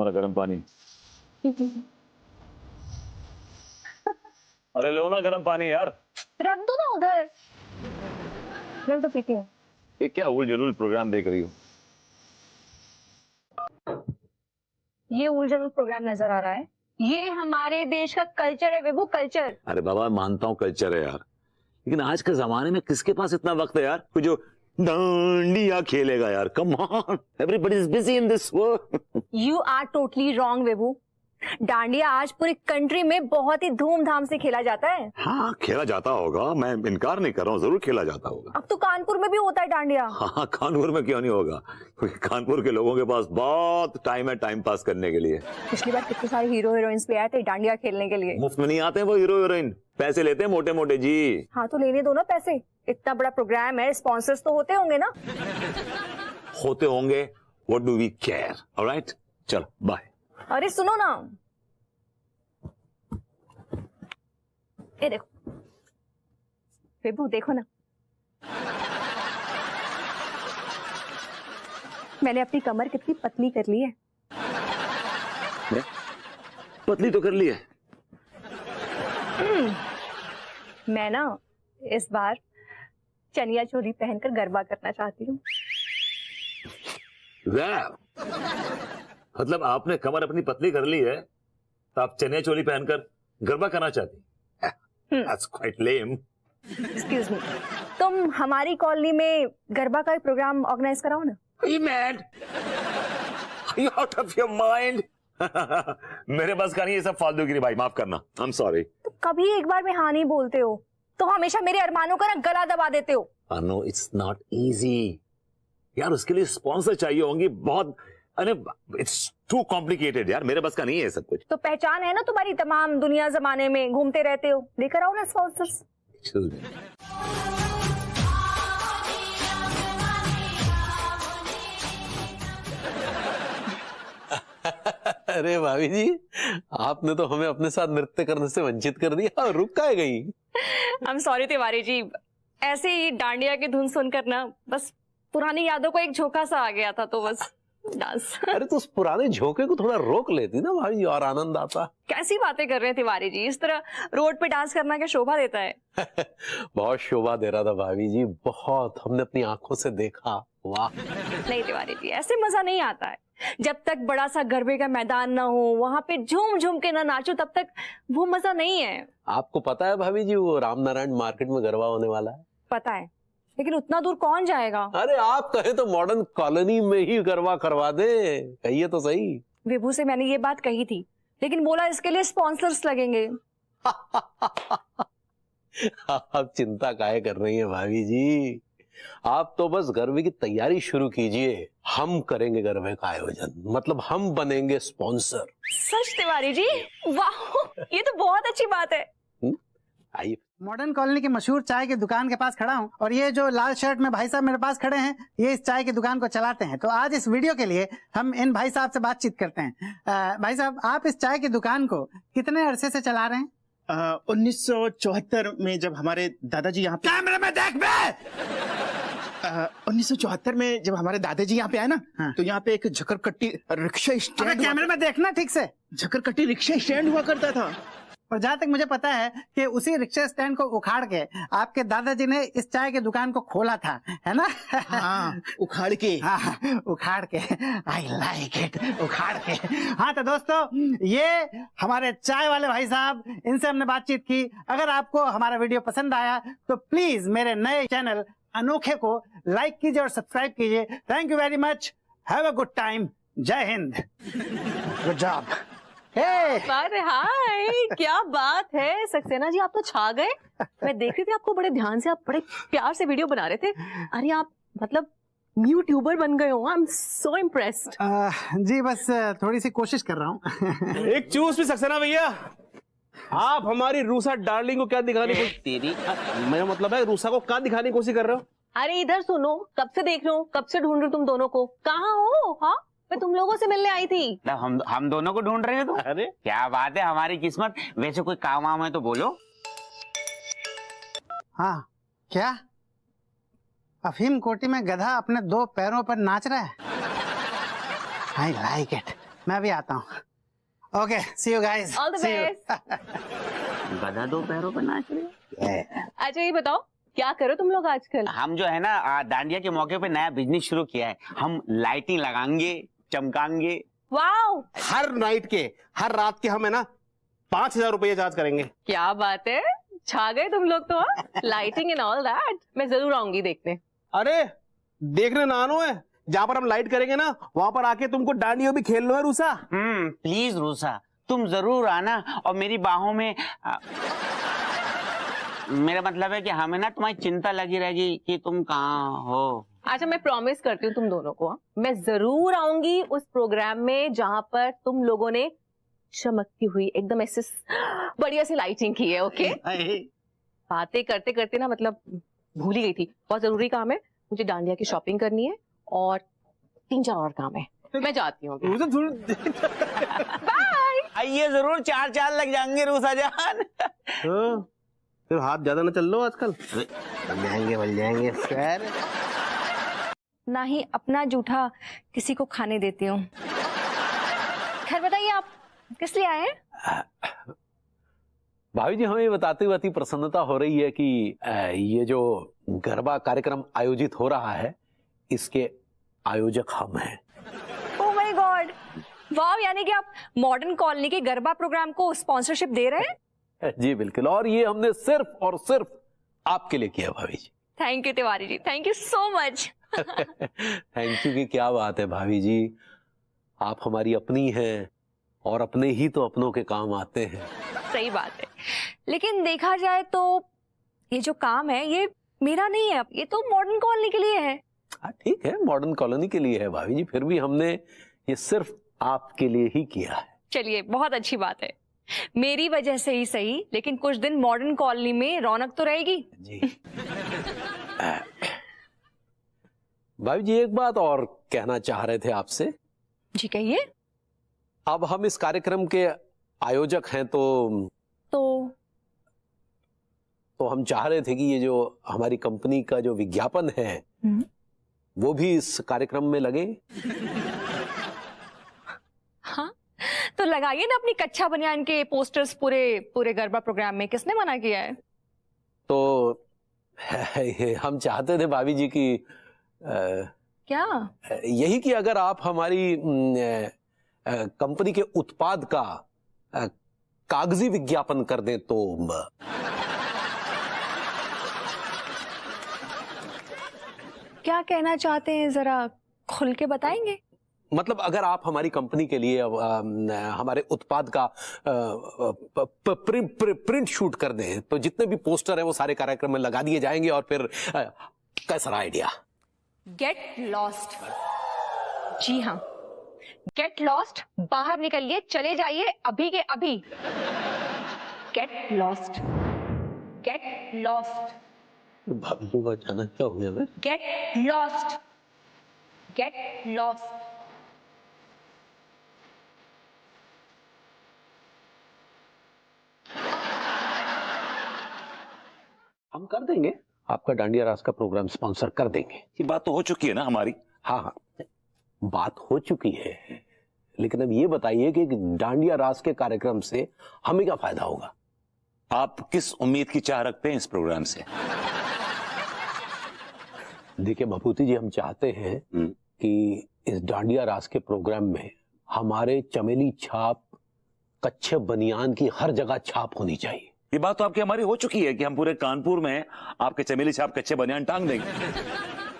तुम्हारा गर्म पानी। अरे लो ना गर्म पानी यार। रख दो ना उधर, रख दो पीती हूँ। ये क्या उल प्रोग्राम देख रही हो? ये उल प्रोग्राम नजर आ रहा है? ये हमारे देश का कल्चर है विभू, कल्चर। अरे बाबा मानता हूँ कल्चर है यार, लेकिन आज के जमाने में किसके पास इतना वक्त है यार कोई जो डांडिया खेलेगा यार। Come on, everybody is busy in this world. You are totally wrong Vibhu. Dandiya आज पूरी कंट्री में बहुत ही धूमधाम से खेला जाता है। हाँ खेला जाता होगा, मैं इनकार नहीं कर रहा हूँ, जरूर खेला जाता होगा। अब तो कानपुर में भी होता है डांडिया। हाँ कानपुर में क्यों नहीं होगा, क्योंकि कानपुर के लोगों के पास बहुत टाइम है टाइम पास करने के लिए। पिछली बार कितने सारे हीरो हीरोइंस भी आए थे डांडिया खेलने के लिए। मुफ्त में नहीं आते वो हीरो हीरोइन, पैसे लेते हैं मोटे मोटे जी। हाँ तो लेने दो ना पैसे, इतना बड़ा प्रोग्राम है, स्पॉन्सर्स तो होते होंगे ना। होते होंगे, what do we care. Alright चलो बाय। अरे सुनो ना, ये देखो विभू, देखो ना, मैंने अपनी कमर कितनी पतली कर ली है। पतली तो कर ली है। मैं ना इस बार चनिया चोली पहनकर गरबा करना चाहती हूँ। मतलब आपने कमर अपनी पतली कर ली है तो आप चनिया चोली पहनकर गरबा करना चाहती? That's quite lame. Excuse me, तुम हमारी कॉलोनी में गरबा का एक प्रोग्राम ऑर्गेनाइज कराओ ना। Are you mad? Are you out of your mind? मेरे बस का नहीं ये सब फालतूगिरी भाई, माफ करना। I'm sorry. तो कभी एक बार में हाँ नहीं बोलते हो तो हमेशा मेरे अरमानों का ना गला दबा देते हो। No, it's not easy. यार उसके लिए स्पॉन्सर चाहिए होंगी बहुत। अरे इट्स टू कॉम्प्लिकेटेड यार, मेरे बस का नहीं है सब कुछ। तो पहचान है ना तुम्हारी, तमाम दुनिया जमाने में घूमते रहते हो, लेकर आओ ना स्पॉन्सर्स। अरे भाभी जी, आपने तो हमें अपने साथ नृत्य करने से वंचित कर दिया, और रुक काहे गई? I'm sorry तिवारी जी, ऐसे ही डांडिया की धुन सुनकर ना बस पुरानी यादों को एक झोंका सा आ गया था, तो बस डांस। अरे तो उस पुराने झोंके को थोड़ा रोक लेती ना भाभी, और आनंद आता। कैसी बातें कर रहे हैं तिवारी जी, इस तरह रोड पे डांस करना क्या शोभा देता है? बहुत शोभा दे रहा था भाभी जी, बहुत, हमने अपनी आंखों से देखा। वाह। नहीं तिवारी जी, ऐसे मजा नहीं आता है। जब तक बड़ा सा गरबे का मैदान ना हो, वहां पे झूम झूम के ना नाचो, तब तक वो मजा नहीं है। आपको पता है भाभी जी, वो रामनारायण मार्केट में गरबा होने वाला है? पता है, लेकिन उतना दूर कौन जाएगा? अरे आप कहे तो मॉडर्न कॉलोनी में ही गरबा करवा दे, कहिए तो सही। विभू से मैंने ये बात कही थी, लेकिन बोला इसके लिए स्पॉन्सर्स लगेंगे। आप चिंता काहे कर रही हैं भाभी जी, आप तो बस गरबे की तैयारी शुरू कीजिए, हम करेंगे गरबे का आयोजन, मतलब हम बनेंगे स्पॉन्सर। सच तिवारी जी? वाह, ये तो बहुत अच्छी बात है। आइए। मॉडर्न कॉलोनी की मशहूर चाय की दुकान के पास खड़ा हूँ, और ये जो लाल शर्ट में भाई साहब मेरे पास खड़े हैं, ये इस चाय की दुकान को चलाते हैं। तो आज इस वीडियो के लिए हम इन भाई साहब से बातचीत करते हैं। भाई साहब, आप इस चाय की दुकान को कितने अरसे से चला रहे हैं? 1974 में जब हमारे दादाजी यहाँ पे, कैमरे में देख बे! 1974 में जब हमारे दादाजी यहाँ पे आए ना, हाँ। तो यहाँ पे एक झकरकट्टी रिक्शा स्टैंड, कैमरे में देखना ठीक से। झकरकट्टी रिक्शा स्टैंड हुआ करता था। और जहाँ तक मुझे पता है कि उसी रिक्शा स्टैंड को उखाड़ के आपके दादाजी ने इस चाय की दुकान को खोला था, है ना? हाँ, उखाड़ के। हाँ, उखाड़ के। आई लाइक इट, उखाड़ के। हाँ तो दोस्तों, ये हमारे चाय वाले भाई साहब, इनसे हमने बातचीत की। अगर आपको हमारा वीडियो पसंद आया तो प्लीज मेरे नए चैनल अनोखे को लाइक कीजिए और सब्सक्राइब कीजिए। Thank you very much, have a good time, जय हिंद, गुड जॉब। अरे हाय, क्या बात है सक्सेना जी, आप तो छा गए। मैं देख रही थी आपको बड़े ध्यान से, आप बड़े प्यार से वीडियो बना रहे थे। अरे आप मतलब यूट्यूबर बन गए हो। I am so impressed. जी बस थोड़ी सी कोशिश कर रहा हूँ। एक चूस भी सक्सेना भैया, आप हमारी रूसा डार्लिंग को क्या दिखाने की तेरी, मेरा मतलब है रूसा को क्या दिखाने की कोशिश कर रहे हो? अरे इधर सुनो, कब से देख रहे हो, कब से ढूंढ रहे हो तुम दोनों को, कहाँ हो? हाँ, मैं तुम लोगों से मिलने आई थी। हम दोनों को ढूंढ रहे हो तुम? अरे क्या बात है, हमारी किस्मत। वैसे कोई काम वाम है तो बोलो। हाँ, क्या अफीम कोटी में गधा अपने दो पैरों पर नाच रहा है? I like it. मैं भी आता हूँ। Okay, see you guys. All the best. गधा दो पैरों पर नाच रहे हो। अच्छा ये बताओ क्या करो तुम लोग आजकल? हम जो है ना दांडिया के मौके पे नया बिजनेस शुरू किया है। हम लाइटिंग लगाएंगे, चमकाएंगे। वाओ, हर नाइट के, हर रात के हम है ना 5,000 रुपये चार्ज करेंगे। क्या बात है, छा गए तुम लोग तो। Lighting and all that. मैं जरूर आऊंगी देखने। अरे देखने नानो है, जहाँ पर हम लाइट करेंगे ना वहां पर आके तुमको डांडिया भी खेल लो है रूसा। प्लीज रूसा, तुम जरूर आना और मेरी बाहों में मेरा मतलब है कि हमें ना तुम्हारी चिंता लगी रहेगी कि तुम कहाँ हो। अच्छा मैं प्रॉमिस करती हूँ तुम दोनों को, मैं जरूर आऊंगी उस प्रोग्राम में जहां पर तुम लोगों ने चमकती हुई एकदम ऐसे बढ़िया सी लाइटिंग की है। ओके, बातें करते करते ना मतलब भूल ही गई थी, बहुत जरूरी काम है, मुझे डांडिया की शॉपिंग करनी है और 3-4 और काम है। मैं जाती हूँ। बाय। आइए जरूर, 4 लग जाएंगे रूसा जान। फिर हाथ ज्यादा ना चल लो आजकल, बन जाएंगे सर। ना ही अपना जूठा किसी को खाने देती हूँ। खैर बताइए आप किस लिए आए हैं? भाभी जी, हमें बताते हुए अति प्रसन्नता हो रही है कि ये जो गरबा कार्यक्रम आयोजित हो रहा है इसके आयोजक हम हैं। ओह माय गॉड, वाव, यानी कि आप मॉडर्न कॉलोनी के गरबा प्रोग्राम को स्पॉन्सरशिप दे रहे हैं? जी बिल्कुल, और ये हमने सिर्फ और सिर्फ आपके लिए किया भाभी जी। Thank you Tiwari ji, thank you so much. Thank you की क्या बात है भाभी जी, आप हमारी अपनी हैं और अपने ही तो अपनों के काम आते हैं। सही बात है, लेकिन देखा जाए तो ये जो काम है ये मेरा नहीं है, ये तो मॉडर्न कॉलोनी के लिए है। ठीक है, मॉडर्न कॉलोनी के लिए है भाभी जी, फिर भी हमने ये सिर्फ आपके लिए ही किया है। चलिए, बहुत अच्छी बात है, मेरी वजह से ही सही, लेकिन कुछ दिन मॉडर्न कॉलोनी में रौनक तो रहेगी। जी भाभी जी, एक बात और कहना चाह रहे थे आपसे। जी कहिए। अब हम इस कार्यक्रम के आयोजक हैं तो हम चाह रहे थे कि ये जो हमारी कंपनी का जो विज्ञापन है वो भी इस कार्यक्रम में लगे। हाँ, तो लगाइए ना अपनी कच्चा बनियान के पोस्टर्स पूरे गरबा प्रोग्राम में, किसने मना किया है? तो हम चाहते थे भाभी जी की क्या? यही कि अगर आप हमारी कंपनी के उत्पाद का कागजी विज्ञापन कर दें तो। क्या कहना चाहते हैं, जरा खुल के बताएंगे? मतलब अगर आप हमारी कंपनी के लिए हमारे उत्पाद का प्रिंट शूट कर दें तो जितने भी पोस्टर हैं वो सारे कार्यक्रम में लगा दिए जाएंगे। और फिर कैसा आइडिया? Get lost. जी हाँ, गेट लॉस्ट, बाहर निकलिए, चले जाइए अभी के अभी। गेट लॉस्ट, गेट लॉस्ट, भाभी को अचानक क्या हो गया? Get lost, get lost. हम कर देंगे, आपका डांडिया रास का प्रोग्राम स्पॉन्सर कर देंगे। ये बात तो हो चुकी है ना हमारी। हाँ हाँ, बात हो चुकी है, लेकिन अब ये बताइए कि डांडिया रास के कार्यक्रम से हमें क्या फायदा होगा? आप किस उम्मीद की चाह रखते हैं इस प्रोग्राम से? देखिए भभूति जी, हम चाहते हैं कि इस डांडिया रास के प्रोग्राम में हमारे चमेली छाप, कच्चे बनियान की हर जगह छाप होनी चाहिए। ये बात तो आपकी हमारी हो चुकी है कि हम पूरे कानपुर में आपके चमेली छाप कच्चे बनियान टांग देंगे।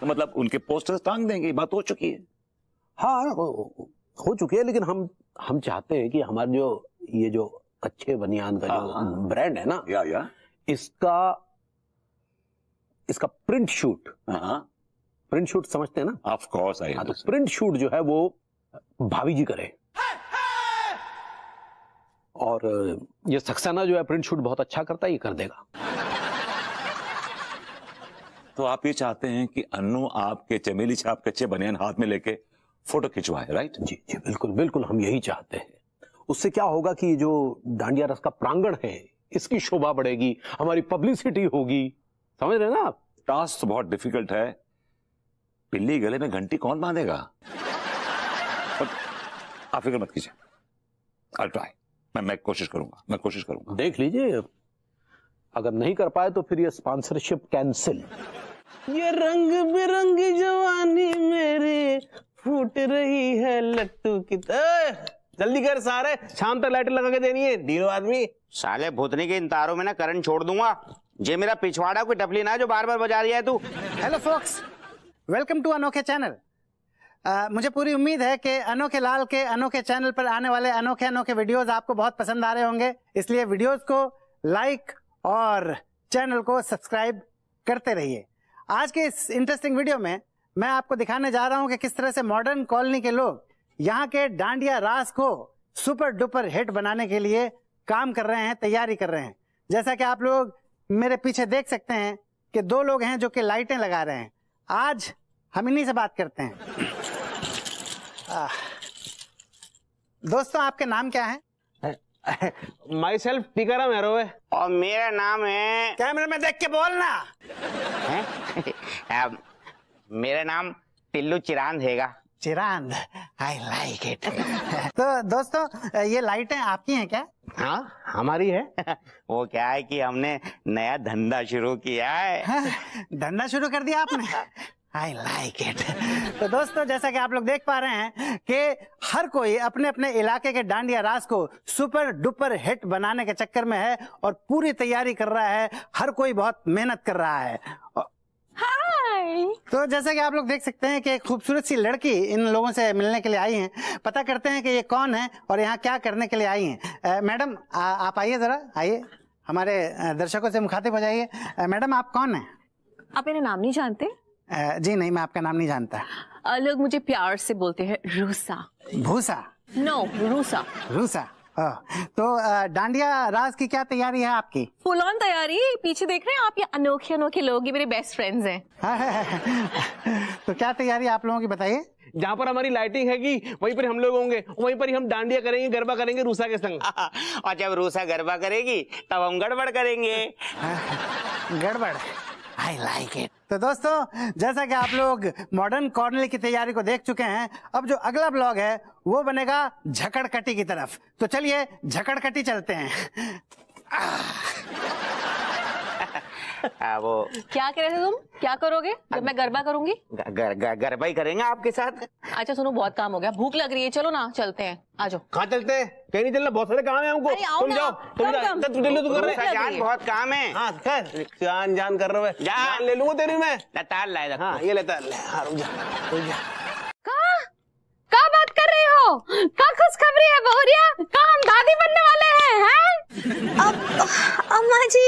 तो मतलब उनके पोस्टर्स टांग देंगे, ये बात हो चुकी है। हाँ हो चुकी है, लेकिन हम चाहते हैं कि हमारे ये जो कच्चे बनियान का जो ब्रांड है ना, या इसका प्रिंट शूट समझते हैं ना? Of course I. तो प्रिंट शूट जो है वो भाभी जी करे। और ये सक्सेना जो है प्रिंट शूट बहुत अच्छा करता है, ये कर देगा। तो आप ये चाहते हैं कि अन्नू आपके चमेली छाप कच्चे बनियान हाथ में लेके फोटो खिंचवाए, राइट? जी जी बिल्कुल बिल्कुल, हम यही चाहते हैं। उससे क्या होगा कि जो डांडिया रस का प्रांगण है इसकी शोभा बढ़ेगी, हमारी पब्लिसिटी होगी। समझ रहे हैं ना आप? टास्क तो बहुत डिफिकल्ट है, पिल्ली गले में घंटी कौन बांधेगा? आप फिक्र मत कीजिए, आई ट्राई, मैं कोशिश करूंगा। देख लीजिए, अगर नहीं कर पाए तो फिर ये स्पॉन्सरशिप कैंसिल। ये रंग बिरंगी जवानी मेरी फूट रही है लट्टू की तरह। जल्दी कर सारे, शाम तक लाइट लगा के देनी है। ढीलो आदमी। साले भूतनी के इन तारों में ना करंट छोड़ दूंगा। ये मेरा पिछवाड़ा कोई टपली ना जो बार बार बजा रही है तू। हेलो फोक्स, वेलकम टू अनोखे चैनल। मुझे पूरी उम्मीद है कि अनोखे लाल के अनोखे चैनल पर आने वाले अनोखे अनोखे वीडियोस आपको बहुत पसंद आ रहे होंगे, इसलिए वीडियोस को लाइक और चैनल को सब्सक्राइब करते रहिए। आज के इस इंटरेस्टिंग वीडियो में मैं आपको दिखाने जा रहा हूं कि किस तरह से मॉडर्न कॉलोनी के लोग यहाँ के डांडिया रास को सुपर डुपर हिट बनाने के लिए काम कर रहे हैं, तैयारी कर रहे हैं। जैसा कि आप लोग मेरे पीछे देख सकते हैं कि दो लोग हैं जो कि लाइटें लगा रहे हैं। आज हम इन्हीं से बात करते हैं। दोस्तों, आपके नाम क्या है? माई सेल्फ टीकाराम हैरो है। और मेरा नाम है, कैमरे में देख के बोलना है? मेरा नाम टिल्लू चिरांद हैगा। चिरांद, आई लाइक इट। तो दोस्तों, ये लाइटें आपकी हैं क्या? हाँ, हमारी है। वो क्या है कि हमने नया धंधा शुरू किया है। धंधा शुरू कर दिया आपने? आई लाइक इट। तो दोस्तों, जैसा कि आप लोग देख पा रहे हैं कि हर कोई अपने अपने इलाके के डांडिया रास को सुपर डुपर हिट बनाने के चक्कर में है और पूरी तैयारी कर रहा है। हर कोई बहुत मेहनत कर रहा है। हाय। तो जैसा कि आप लोग देख सकते हैं कि एक खूबसूरत सी लड़की इन लोगों से मिलने के लिए आई हैं। पता करते हैं कि ये कौन है और यहाँ क्या करने के लिए आई हैं। मैडम, आप आइए, जरा आइए, हमारे दर्शकों से मुखातिब हो जाइए। मैडम, आप कौन हैं? आप मेरा नाम नहीं जानते? जी नहीं, मैं आपका नाम नहीं जानता। लोग मुझे प्यार से बोलते हैं रूसा। भूसा? नो, रूसा। रूसा। तो डांडिया रास की क्या तैयारी है आपकी? फुल ऑन तैयारी। पीछे देख रहे हैं आप, ये अनोखे अनोखे लोग, ये मेरे बेस्ट फ्रेंड्स हैं। तो क्या तैयारी आप लोगों की बताइए? जहाँ पर हमारी लाइटिंग हैगी वहीं पर हम लोग होंगे, वहीं पर ही हम डांडिया करेंगे, गरबा करेंगे रूसा के संग। और जब रूसा गरबा करेगी तब हम गड़बड़ करेंगे। गड़बड़, आई लाइक इट। तो दोस्तों, जैसा कि आप लोग मॉडर्न कॉर्नर की तैयारी को देख चुके हैं, अब जो अगला ब्लॉग है वो बनेगा झकड़कटी की तरफ। तो चलिए झकड़कटी चलते हैं। वो क्या कह रहे थे तुम? क्या करोगे जब मैं गरबा करूंगी? गरबा ही करेंगे आपके साथ। अच्छा सुनो, बहुत काम हो गया, भूख लग रही है, चलो ना चलते हैं, आ जाओ। कहाँ चलते हैं? कहीं नहीं चलना, बहुत सारे काम है हमको। अरे आओ तुम ना, जाओ, तुम जाओ, तू कर रहे भूख लग जान रही है। बहुत काम है। हाँ, खैर जान कर रहे हो। जान ले लूंगा तेरी मैं। तार लाए। हाँ, ये लेता है। हाँ, रुक जा। क्या बात कर रही हो? क्या खुशखबरी है बहुरिया? क्या हम दादी बनने वाले हैं? अम्मा जी,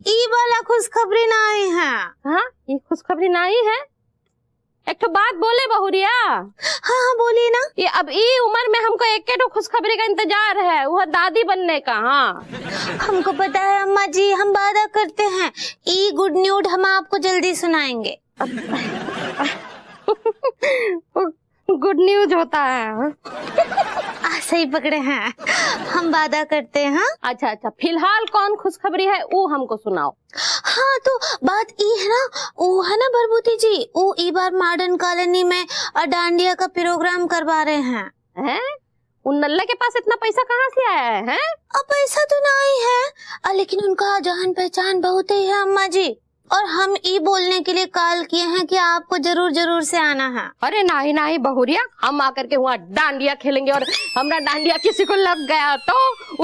ई वाला खुशखबरी ना आई है। हाँ, ये खुशखबरी ना आई है? एक तो बात बोले बहुरिया। हाँ, बोलिए ना। ये अब ई उम्र में हमको एक तो खुशखबरी का इंतजार है, वो दादी बनने का। हाँ, हमको पता है अम्मा जी, हम वादा करते हैं ई गुड न्यूज हम आपको जल्दी सुनाएंगे। गुड न्यूज होता है। सही पकड़े हैं, हम वादा करते हैं। अच्छा, फिलहाल कौन खुशखबरी है वो हमको सुनाओ। हाँ, तो बात ई है ना, वो है ना भरभूति जी, वो ई बार मॉडर्न कॉलोनी में डांडिया का प्रोग्राम करवा रहे हैं। उन नल्ला के पास इतना पैसा कहाँ से आया है? अब पैसा तो नहीं है, लेकिन उनका जान पहचान बहुत ही है अम्मा जी, और हम ई बोलने के लिए कॉल किए हैं कि आपको जरूर से आना है। अरे नहीं बहुरिया, हम आकर के वहाँ डांडिया खेलेंगे और हमारा डांडिया किसी को लग गया तो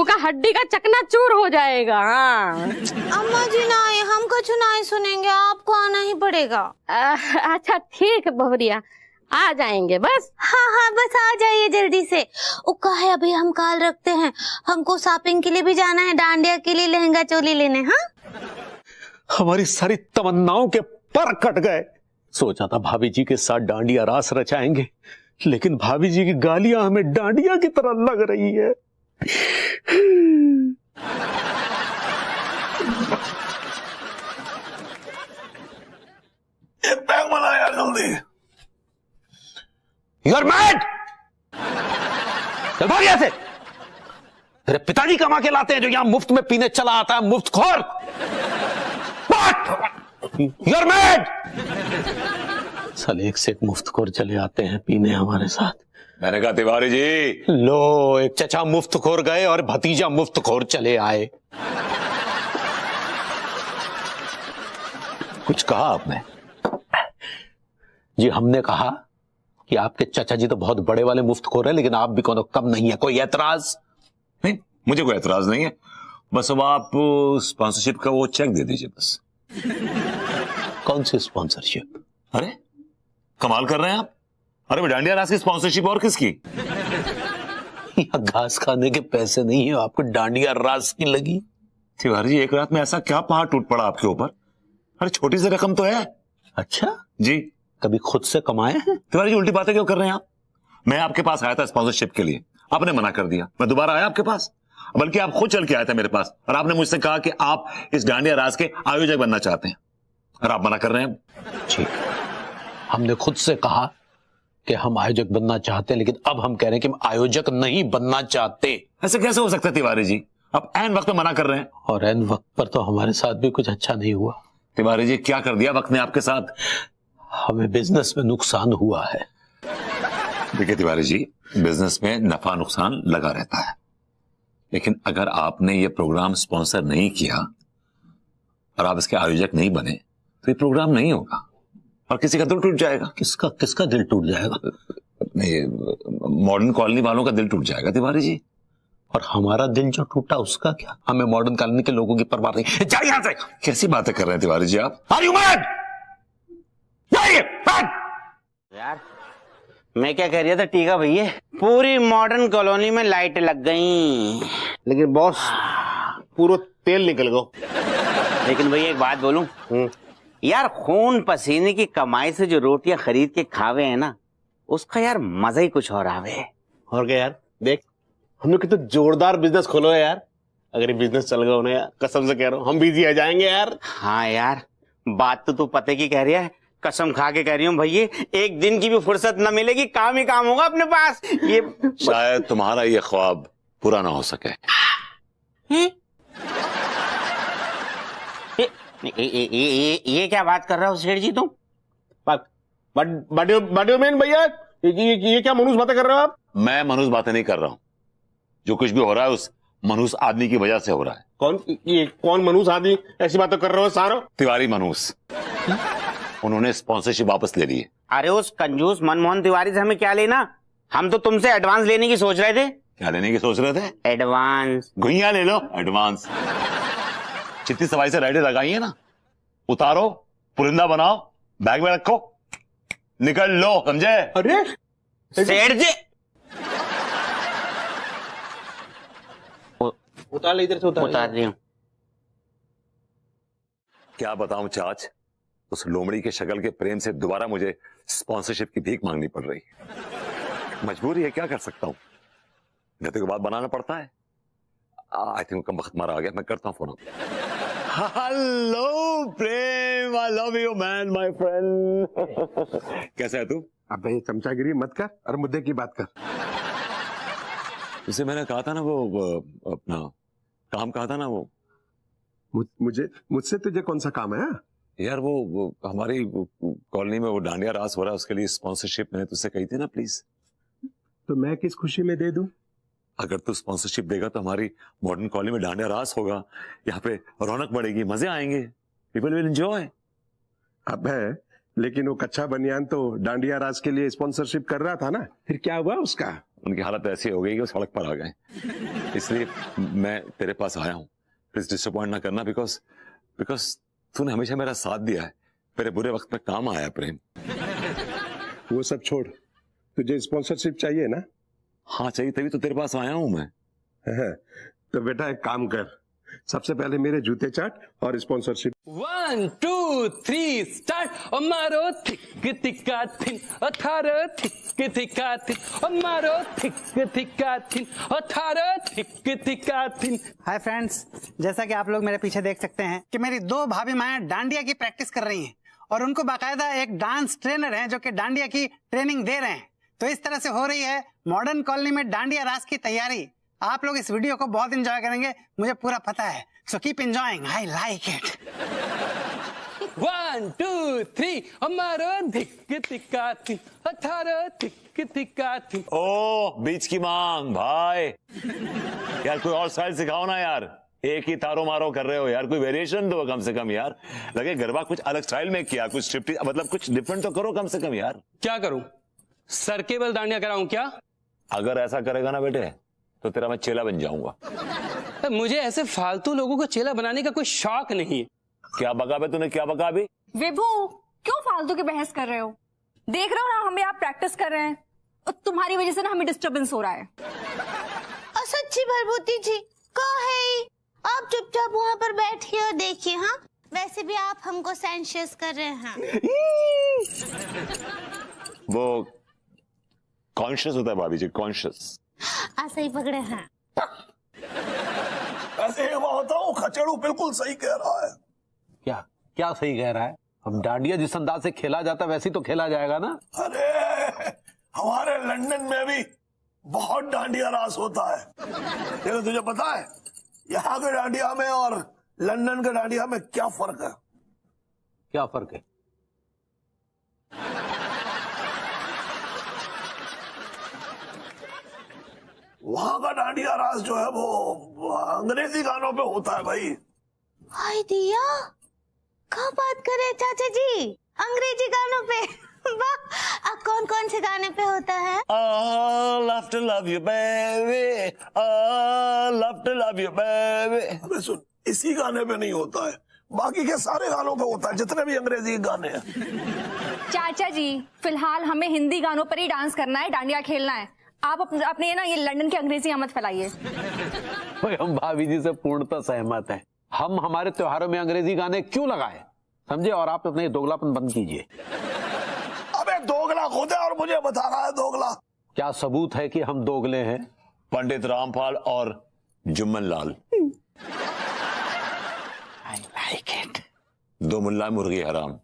उसका हड्डी का चकना चूर हो जाएगा। हाँ। अम्मा जी नहीं, हम कुछ नहीं सुनेंगे, आपको आना ही पड़ेगा। अच्छा ठीक है बहुरिया, आ जाएंगे बस। हाँ, बस आ जाइए जल्दी से। वो कहा है अभी हम कॉल रखते हैं, हमको शॉपिंग के लिए भी जाना है, डांडिया के लिए लहंगा चोली लेने। हाँ, हमारी सारी तमन्नाओं के पर कट गए। सोचा था भाभी जी के साथ डांडिया रास रचाएंगे, लेकिन भाभी जी की गालियां हमें डांडिया की तरह लग रही है। बैग बनाया जल्दी। You're mad! चल भाग यहाँ से। तेरे पिताजी कमा के लाते हैं जो यहाँ मुफ्त में पीने चला आता है, मुफ्तखोर। You're mad! साले एक से एक मुफ्तखोर चले आते हैं पीने हमारे साथ। मैंने कहा तिवारी जी। लो, एक चचा मुफ्तखोर गए और भतीजा मुफ्तखोर चले आए। कुछ कहा आपने? जी हमने कहा कि आपके चाचा जी तो बहुत बड़े वाले मुफ्तखोर है, लेकिन आप भी कोनो कम नहीं है। कोई एतराज? नहीं, मुझे कोई एतराज नहीं है। बस अब आप स्पॉन्सरशिप का वो चेक दे दीजिए बस। कौन सी स्पॉन्सरशिप? अरे कमाल कर रहे हैं आप। अरे डांडिया रास की स्पॉन्सरशिप और किसकी? यहाँ घास खाने के पैसे नहीं है, आपको डांडिया रास की लगी। तिवारी जी, एक रात में ऐसा क्या पहाड़ टूट पड़ा आपके ऊपर? अरे छोटी सी रकम तो है। अच्छा जी, कभी खुद से कमाए हैं? तिवारी जी उल्टी बातें क्यों कर रहे हैं आप? मैं आपके पास आया था स्पॉन्सरशिप के लिए, आपने मना कर दिया। मैं दोबारा आया आपके पास, बल्कि आप खुद चल के आए थे मेरे पास और आपने मुझसे कहा कि आप इस डांडिया रास के आयोजक बनना चाहते हैं और आप मना कर रहे हैं। ठीक, हमने खुद से कहा कि हम आयोजक बनना चाहते हैं, लेकिन अब हम कह रहे हैं कि हम आयोजक नहीं बनना चाहते। ऐसे कैसे हो सकता है तिवारी जी? आप ऐन वक्त में मना कर रहे हैं। और ऐन वक्त पर तो हमारे साथ भी कुछ अच्छा नहीं हुआ। तिवारी जी, क्या कर दिया वक्त ने आपके साथ? हमें बिजनेस में नुकसान हुआ है। देखिए तिवारी जी, बिजनेस में नफा नुकसान लगा रहता है, लेकिन अगर आपने ये प्रोग्राम स्पॉन्सर नहीं किया और आप इसके आयोजक नहीं बने तो ये प्रोग्राम नहीं होगा और किसी का दिल टूट जाएगा। किसका दिल टूट जाएगा? मॉडर्न कॉलोनी वालों का दिल टूट जाएगा तिवारी जी। और हमारा दिल जो टूटा उसका क्या? हमें मॉडर्न कॉलोनी के लोगों की परवाह नहीं। जाइए यहां से। कैसी बातें कर रहे हैं तिवारी जी आप? Are you mad? जाइए। यार मैं क्या कह रहा था टीका भैया, पूरी मॉडर्न कॉलोनी में लाइट लग गई, लेकिन बॉस पूरा तेल निकल गया। लेकिन भैया एक बात बोलूं, यार खून पसीने की कमाई से जो रोटियां खरीद के खावे हैं ना, उसका यार मजा ही कुछ और आवे। और क्या यार, देख हमने कितना जोरदार बिजनेस खोलो है यार। अगर ये बिजनेस चल गया ना यार, कसम से कह रहा हूँ हम बिजी आ जाएंगे यार। हाँ यार, बात तो तू पते की कह रही है, कसम खा के कह रही हूँ भैया, एक दिन की भी फुर्सत न मिलेगी, काम ही काम होगा अपने पास। ये शायद तुम्हारा ये ख्वाब पूरा ना हो सके। ये क्या बात कर रहा हो सेठ जी तुम? मैन भैया, ये क्या मनुष्य बातें कर रहे हो आप? मैं मनुष्य बातें नहीं कर रहा हूं। जो कुछ भी हो रहा है उस मनुष्य आदमी की वजह से हो रहा है। कौन मनुष्य आदमी ऐसी बातें कर रहे हो सारो? तिवारी मनुष्य, उन्होंने स्पॉन्सरशिप वापस ले ली है। अरे उस कंजूस मनमोहन तिवारी से हमें क्या लेना? हम तो तुमसे एडवांस लेने की सोच रहे थे। क्या लेने की सोच रहे थे? एडवांस। गुइया ले लो एडवांस। जितनी सफाई से राइडें लगाई है ना, उतारो, पुरिंदा बनाओ, बैग में रखो, निकल लो, समझे? अरे सेठ जी उतार ले, इधर से उतार रही हूँ। क्या बताऊं चाच, उस लोमड़ी के शक्ल के प्रेम से दोबारा मुझे स्पॉन्सरशिप की भीख मांगनी पड़ रही है। मजबूरी है, क्या कर सकता हूं, गते के बाद बनाना पड़ता है। आई थिंक कम वक्त मारा आ गया, मैं करता हूं phone. Hello Prem, I love you man, my friend. कैसा है तू? अब भाई चमचागिरी मत कर और मुद्दे की बात कर। उसे मैंने कहा था ना, वो अपना काम कहा था ना, वो मुझसे तुझे कौन सा काम है? यार वो हमारी कॉलोनी में वो डांडिया रास हो रहा है, उसके लिए स्पॉन्सरशिप मैंने तुझसे कही थी ना, प्लीज। तो मैं किस खुशी में दे दूं? अगर तू स्पॉन्सरशिप देगा तो हमारी मॉडर्न कॉलोनी में डांडिया रास होगा, यहाँ पे रौनक बढ़ेगी, मजे आएंगे, पीपल विल एंजॉय। अब है, लेकिन वो कच्चा बनियान तो डांडिया रास के लिए स्पॉन्सरशिप कर रहा था ना, फिर क्या हुआ उसका? उनकी हालत ऐसी हो गई कि वो सड़क पर आ गए, इसलिए मैं तेरे पास आया हूँ। प्लीज डिसअपॉइंट ना करना, बिकॉज तूने हमेशा मेरा साथ दिया है, मेरे बुरे वक्त में काम आया प्रेम। वो सब छोड़, तुझे स्पॉन्सरशिप चाहिए ना? हाँ चाहिए, तभी तो तेरे पास आया हूं मैं। तो बेटा एक काम कर, सबसे पहले मेरे जूते चाट और स्पॉन्सरशिप। 1 2 3 स्टार्ट। मारो थिक थिका थिन, थारो थिक थिका थिन, मारो थिक थिका थिन, थारो थिक थिका थिन। हाय फ्रेंड्स, जैसा कि आप लोग मेरे पीछे देख सकते हैं कि मेरी दो भाभी माएं डांडिया की प्रैक्टिस कर रही हैं और उनको बाकायदा एक डांस ट्रेनर हैं जो कि डांडिया की ट्रेनिंग दे रहे हैं। तो इस तरह से हो रही है मॉडर्न कॉलोनी में डांडिया रास की तैयारी। आप लोग इस वीडियो को बहुत एंजॉय करेंगे, मुझे पूरा पता है। So keep enjoying, I like it. 1 2 3 मारो थिक थिका थिन, थारो थिक थिक थिका थिन। ओ बीच की मांग भाई, यार कोई और स्टाइल सिखाओ ना यार, एक ही तारो मारो कर रहे हो यार, कोई वेरिएशन दो कम से कम यार। लगे गरबा कुछ अलग स्टाइल में किया, कुछ स्ट्रिप्टीज, मतलब कुछ डिफरेंट तो करो कम से कम यार। क्या करूं, सर केबल दांडिया कराऊं क्या? अगर ऐसा करेगा ना बेटे तो तेरा मैं चेला बन जाऊंगा। मुझे ऐसे फालतू लोगों को चेला बनाने का कोई शौक नहीं है। क्या बका बे तूने, क्या बका अभी? विभू क्यों फालतू की बहस कर रहे हो? देख रहे हो ना हम यहाँ प्रैक्टिस कर रहे हैं और तुम्हारी वजह से ना हमें डिस्टरबेंस हो रहा है। और सच्ची भरभूति जी कहा है, आप चुपचाप वहाँ पर बैठिए और देखिए। हाँ वैसे भी आप हमको सेंशियस कर रहे हैं। वो कॉन्शियस होता है भाभी जी, कॉन्शियस। ऐसे ही पकड़े हैं। ऐसे ही मैं होता हूँ, खचड़ू बिल्कुल सही कह रहा है। क्या क्या सही कह रहा है? अब डांडिया जिस अंदाज से खेला जाता है वैसे ही तो खेला जाएगा ना। अरे हमारे लंदन में भी बहुत डांडिया रास होता है। लेकिन तुझे पता है यहाँ के डांडिया में और लंदन के डांडिया में क्या फर्क है? क्या फर्क है? वहां का डांडिया रास जो है वो अंग्रेजी गानों पे होता है भाई। हाय दिया, कहाँ बात कर रहे हैं चाचा जी? अंग्रेजी गानों पे? वाह, अब कौन कौन से गाने पे होता है? Love to love you baby, love to love you baby। अबे सुन, इसी गाने पे नहीं होता है, बाकी के सारे गानों पे होता है, जितने भी अंग्रेजी गाने हैं। चाचा जी फिलहाल हमें हिंदी गानों पर ही डांस करना है, डांडिया खेलना है। आप अपने ना ये लंदन की अंग्रेजी मत फैलाइए। हम भाभी जी से पूर्णतः सहमत हैं। हम हमारे त्योहारों में अंग्रेजी गाने क्यों लगाए, समझे? और आप अपने दोगलापन बंद कीजिए। अबे दोगला खुद है और मुझे बता रहा है दोगला। क्या सबूत है कि हम दोगले हैं? पंडित रामपाल और जुम्मन लाल। I like it। दो मुल्ला मुर्गी हराम।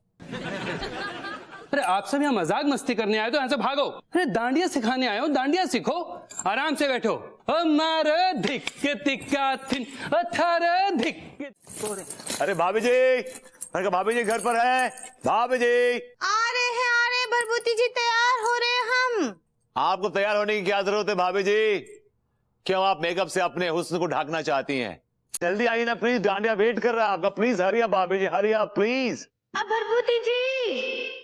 अरे आप सब यहाँ मजाक मस्ती करने आए तो यहाँ से भागो। अरे डांडिया सिखाने आए हो, डांडिया सीखो, आराम से बैठो। हमारे धिक तिक्का थिन अठारह धिक। अरे भाभी जी, मैंने कहा भाभी जी घर पर है। भाभी जी आ रहे भरभूति जी, तैयार हो रहे हैं हम। आपको तैयार होने की क्या जरूरत है भाभी जी? क्यों आप मेकअप से अपने हुस्न को ढकना चाहती हैं? जल्दी आइए ना प्लीज, डांडिया वेट कर रहा है आपका। प्लीज हरिया भाभी जी, हरिया प्लीज। अब भरभूति जी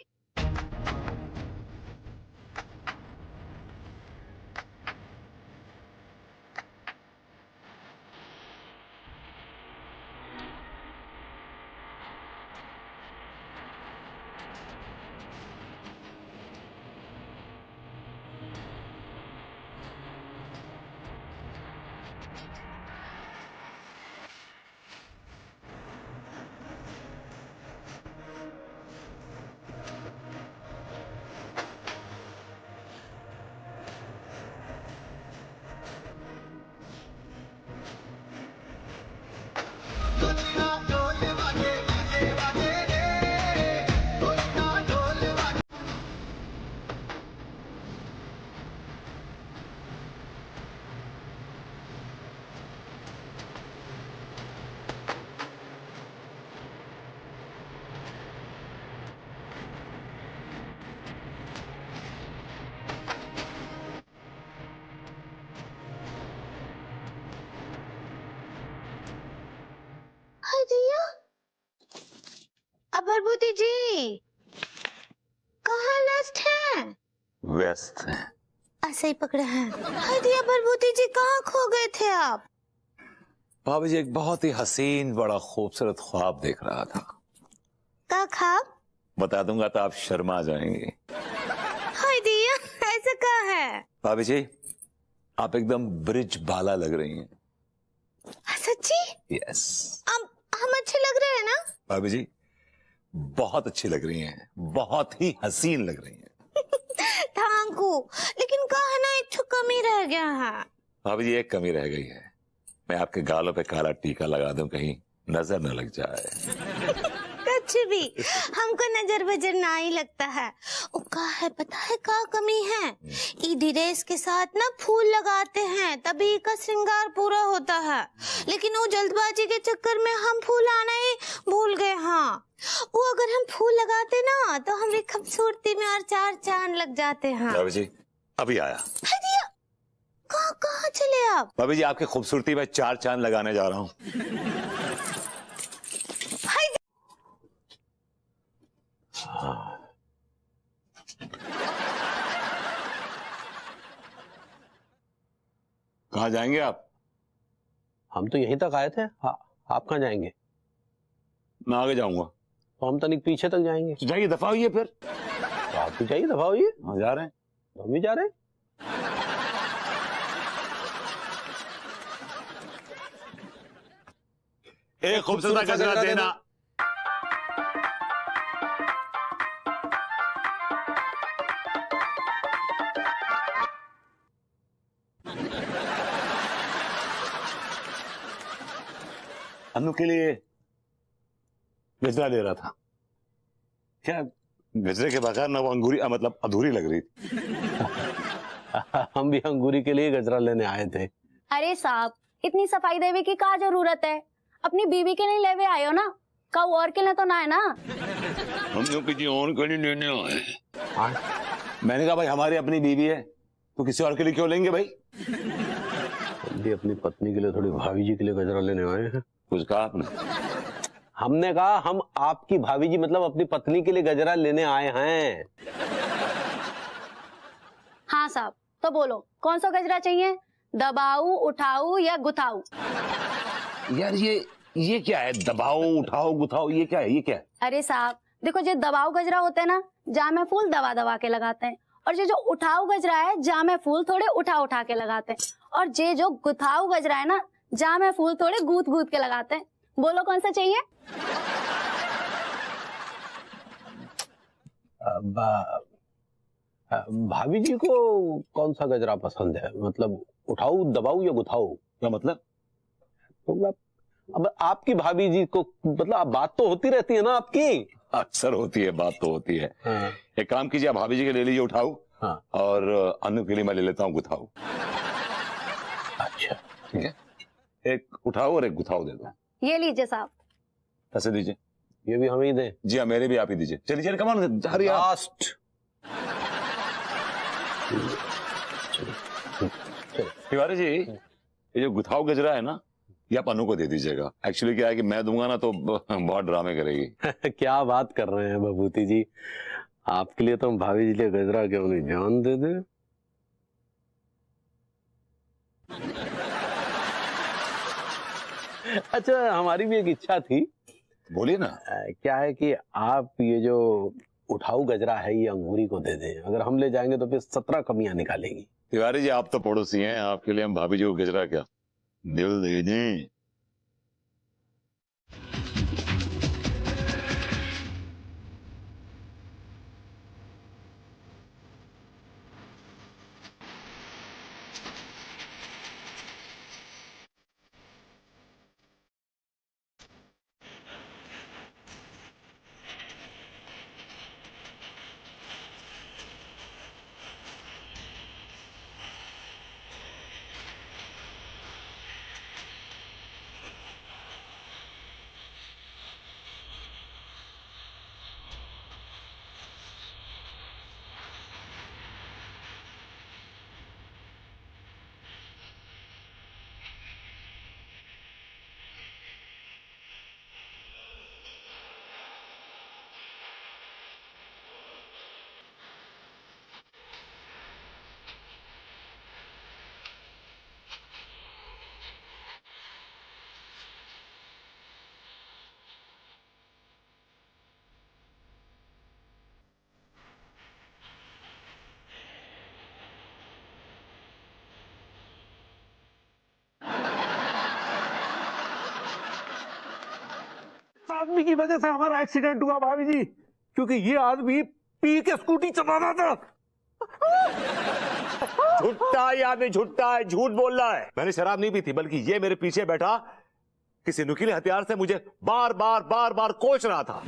अब भरभूति जी कहाँ लस्ट है? व्यस्त है। ऐसे ही पकड़े हैं। हाय दिया, भरभूति जी कहाँ खो गए थे आप? भाभी जी एक बहुत ही हसीन बड़ा खूबसूरत ख्वाब देख रहा था। क्या ख्वाब? बता दूंगा तो आप शर्मा जाएंगे। हाय दिया, ऐसा क्या है? भाभी जी आप एकदम ब्रिज बाला लग रही हैं। सच्ची? यस। हम अच्छे लग रहे हैं ना? भाभी जी बहुत अच्छी लग रही हैं, बहुत ही हसीन लग रही हैं। थैंक यू, लेकिन कहा ना एक तो कमी रह गया है। भाभी जी एक कमी रह गई है, मैं आपके गालों पे काला टीका लगा दूं कहीं नजर न लग जाए। कुछ भी हमको नजर बजर ना ही लगता है। वो का है पता है का कमी है? ईदी रेस के साथ ना फूल लगाते हैं तभी का श्रृंगार पूरा होता है, लेकिन वो जल्दबाजी के चक्कर में हम फूल आना ही भूल गए। हाँ वो अगर हम फूल लगाते ना तो हमारी खूबसूरती में और चार चांद लग जाते हैं। भाभी जी अभी आया। कहाँ चले आप? भाभी जी आपकी खूबसूरती में 4 चांद लगाने जा रहा हूँ। कहाँ जाएंगे आप? हम तो यहीं तक आए थे। आप कहाँ जाएंगे? मैं आगे जाऊंगा। तो हम तनिक पीछे तक जाएंगे। तो जाइए, दफा होइए फिर। तो आप भी जाइए, दफा होइए। हाँ जा रहे हैं। तो हम भी जा रहे हैं। एक खूबसूरत गजरा देना। अनु के लिए गजरा ले रहा था। क्या गजरे के बगैर ना वो अंगूरी मतलब अधूरी लग रही थी। हम भी अंगूरी के लिए गजरा लेने आए थे। अरे साहब, इतनी सफाई देवी की क्या जरूरत है? अपनी बीवी के लिए लेवे आए हो ना, कऊ और के लिए तो ना है ना। हम लोग किसी और के लिए लेने आए। मैंने कहा भाई हमारी अपनी बीवी है तो किसी और के लिए क्यों लेंगे भाई? हम भी अपनी पत्नी के लिए, थोड़ी भाभी जी के लिए गजरा लेने आए हैं। कुछ कहा आपने? हमने कहा हम आपकी भाभी जी मतलब अपनी पत्नी के लिए गजरा लेने आए हैं। हाँ साहब, तो बोलो कौन सा गजरा चाहिए? दबाऊ, उठाऊ या गुथाऊ? यार ये क्या है? दबाओ, उठाओ, गुथाओ, ये क्या है? ये क्या है? अरे साहब देखो, जो दबाऊ गजरा होते हैं ना, जामे फूल दबा दबा के लगाते हैं, और जो उठाऊ गजरा है जामे फूल थोड़े उठा उठा के लगाते हैं, और जो गुथाऊ गजरा है ना, जामे फूल थोड़े गूथ गूथ के लगाते हैं। बोलो कौन सा चाहिए? भाभी जी को कौन सा गजरा पसंद है? मतलब उठाऊ, दबाऊ या गुथाऊ? क्या मतलब? तो अब आपकी भाभी जी को मतलब बात तो होती रहती है ना आपकी। अक्सर होती है, बात तो होती है। हाँ। एक काम कीजिए, आप भाभी जी के ले लीजिए उठाऊ। हाँ। और अनु के लिए मैं ले लेता हूँ गुथाऊ। अच्छा ठीक है, एक उठाऊ और एक गुथाऊ दे दो। ये लीजिए साहब। पैसे दीजिए। ये भी हमें ही दे? जी हाँ, मेरे भी आप ही दीजिए। चलिए चलिए, कमान लास्ट। तिवारी जी, ये जो गुथाऊ गजरा है ना, ये आप अनु को दे दीजिएगा। एक्चुअली क्या है कि मैं दूंगा ना तो बहुत ड्रामे करेगी। क्या बात कर रहे हैं बबूती जी, आपके लिए तो हम भाभी जी लिए गजरा क्यों नहीं जान दे दे। अच्छा, हमारी भी एक इच्छा थी। बोलिए ना। क्या है कि आप ये जो उठाऊ गजरा है ये अंगूरी को दे दें। अगर हम ले जाएंगे तो फिर 17 कमियां निकालेंगी। तिवारी जी, आप तो पड़ोसी हैं, आपके लिए हम भाभी जी को गजरा क्या दिल दे दें। आदमी की वजह से हमारा एक्सीडेंट हुआ भाभी जी, क्योंकि ये आदमी पी के स्कूटी चला रहा था। झूठा है, आदमी झूठा है, झूठ बोल रहा है। मैंने शराब नहीं पी थी, बल्कि ये मेरे पीछे बैठा किसी नुकीले हथियार से मुझे बार बार कोच रहा था।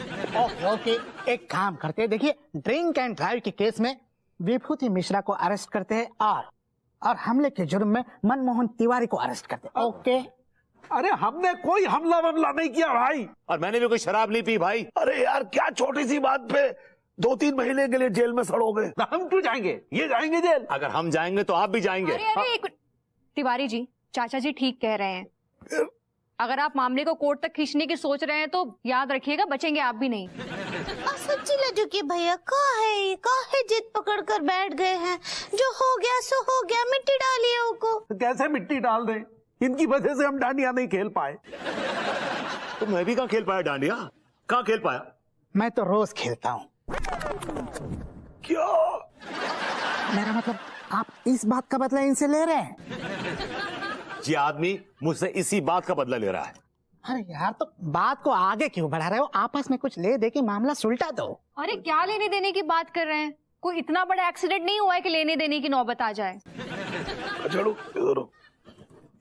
ओके, एक काम करते हैं, देखिए ड्रिंक एंड ड्राइव के केस में विभूति मिश्रा को अरेस्ट करते हैं और हमले के जुर्म में मनमोहन तिवारी को अरेस्ट करते हैं। ओके। अरे हमने कोई हमला वमला नहीं किया भाई, और मैंने भी कोई शराब नहीं पी भाई। अरे यार, क्या छोटी सी बात पे 2-3 महीने के लिए जेल में सड़ोगे। हम क्यों जाएंगे, ये जाएंगे जेल। अगर हम जाएंगे तो आप भी जाएंगे। अरे अरे एक तिवारी जी, चाचा जी ठीक कह रहे हैं। अगर आप मामले को कोर्ट तक खींचने की सोच रहे हैं तो याद रखिएगा बचेंगे आप भी नहीं। सच्ची लड्डू के भैया काहे जिद पकड़ कर बैठ गए हैं। जो हो गया सो हो गया, मिट्टी डालिए उनको। तो कैसे मिट्टी डाल दें, इनकी वजह से हम डांडिया नहीं खेल पाए। तो मैं भी कहाँ खेल पाया डांडिया, कहाँ खेल पाया? मैं तो रोज खेलता हूँ। क्या? मेरा मतलब आप इस बात का बदला इनसे ले रहे हैं? ये आदमी मुझसे इसी बात का बदला ले रहा है। अरे यार, तो बात को आगे क्यों बढ़ा रहे हो? आपस में कुछ ले दे के मामला सुलटा दो। अरे क्या लेने देने की बात कर रहे हैं? कोई इतना बड़ा एक्सीडेंट नहीं हुआ है कि लेने देने की नौबत आ जाए।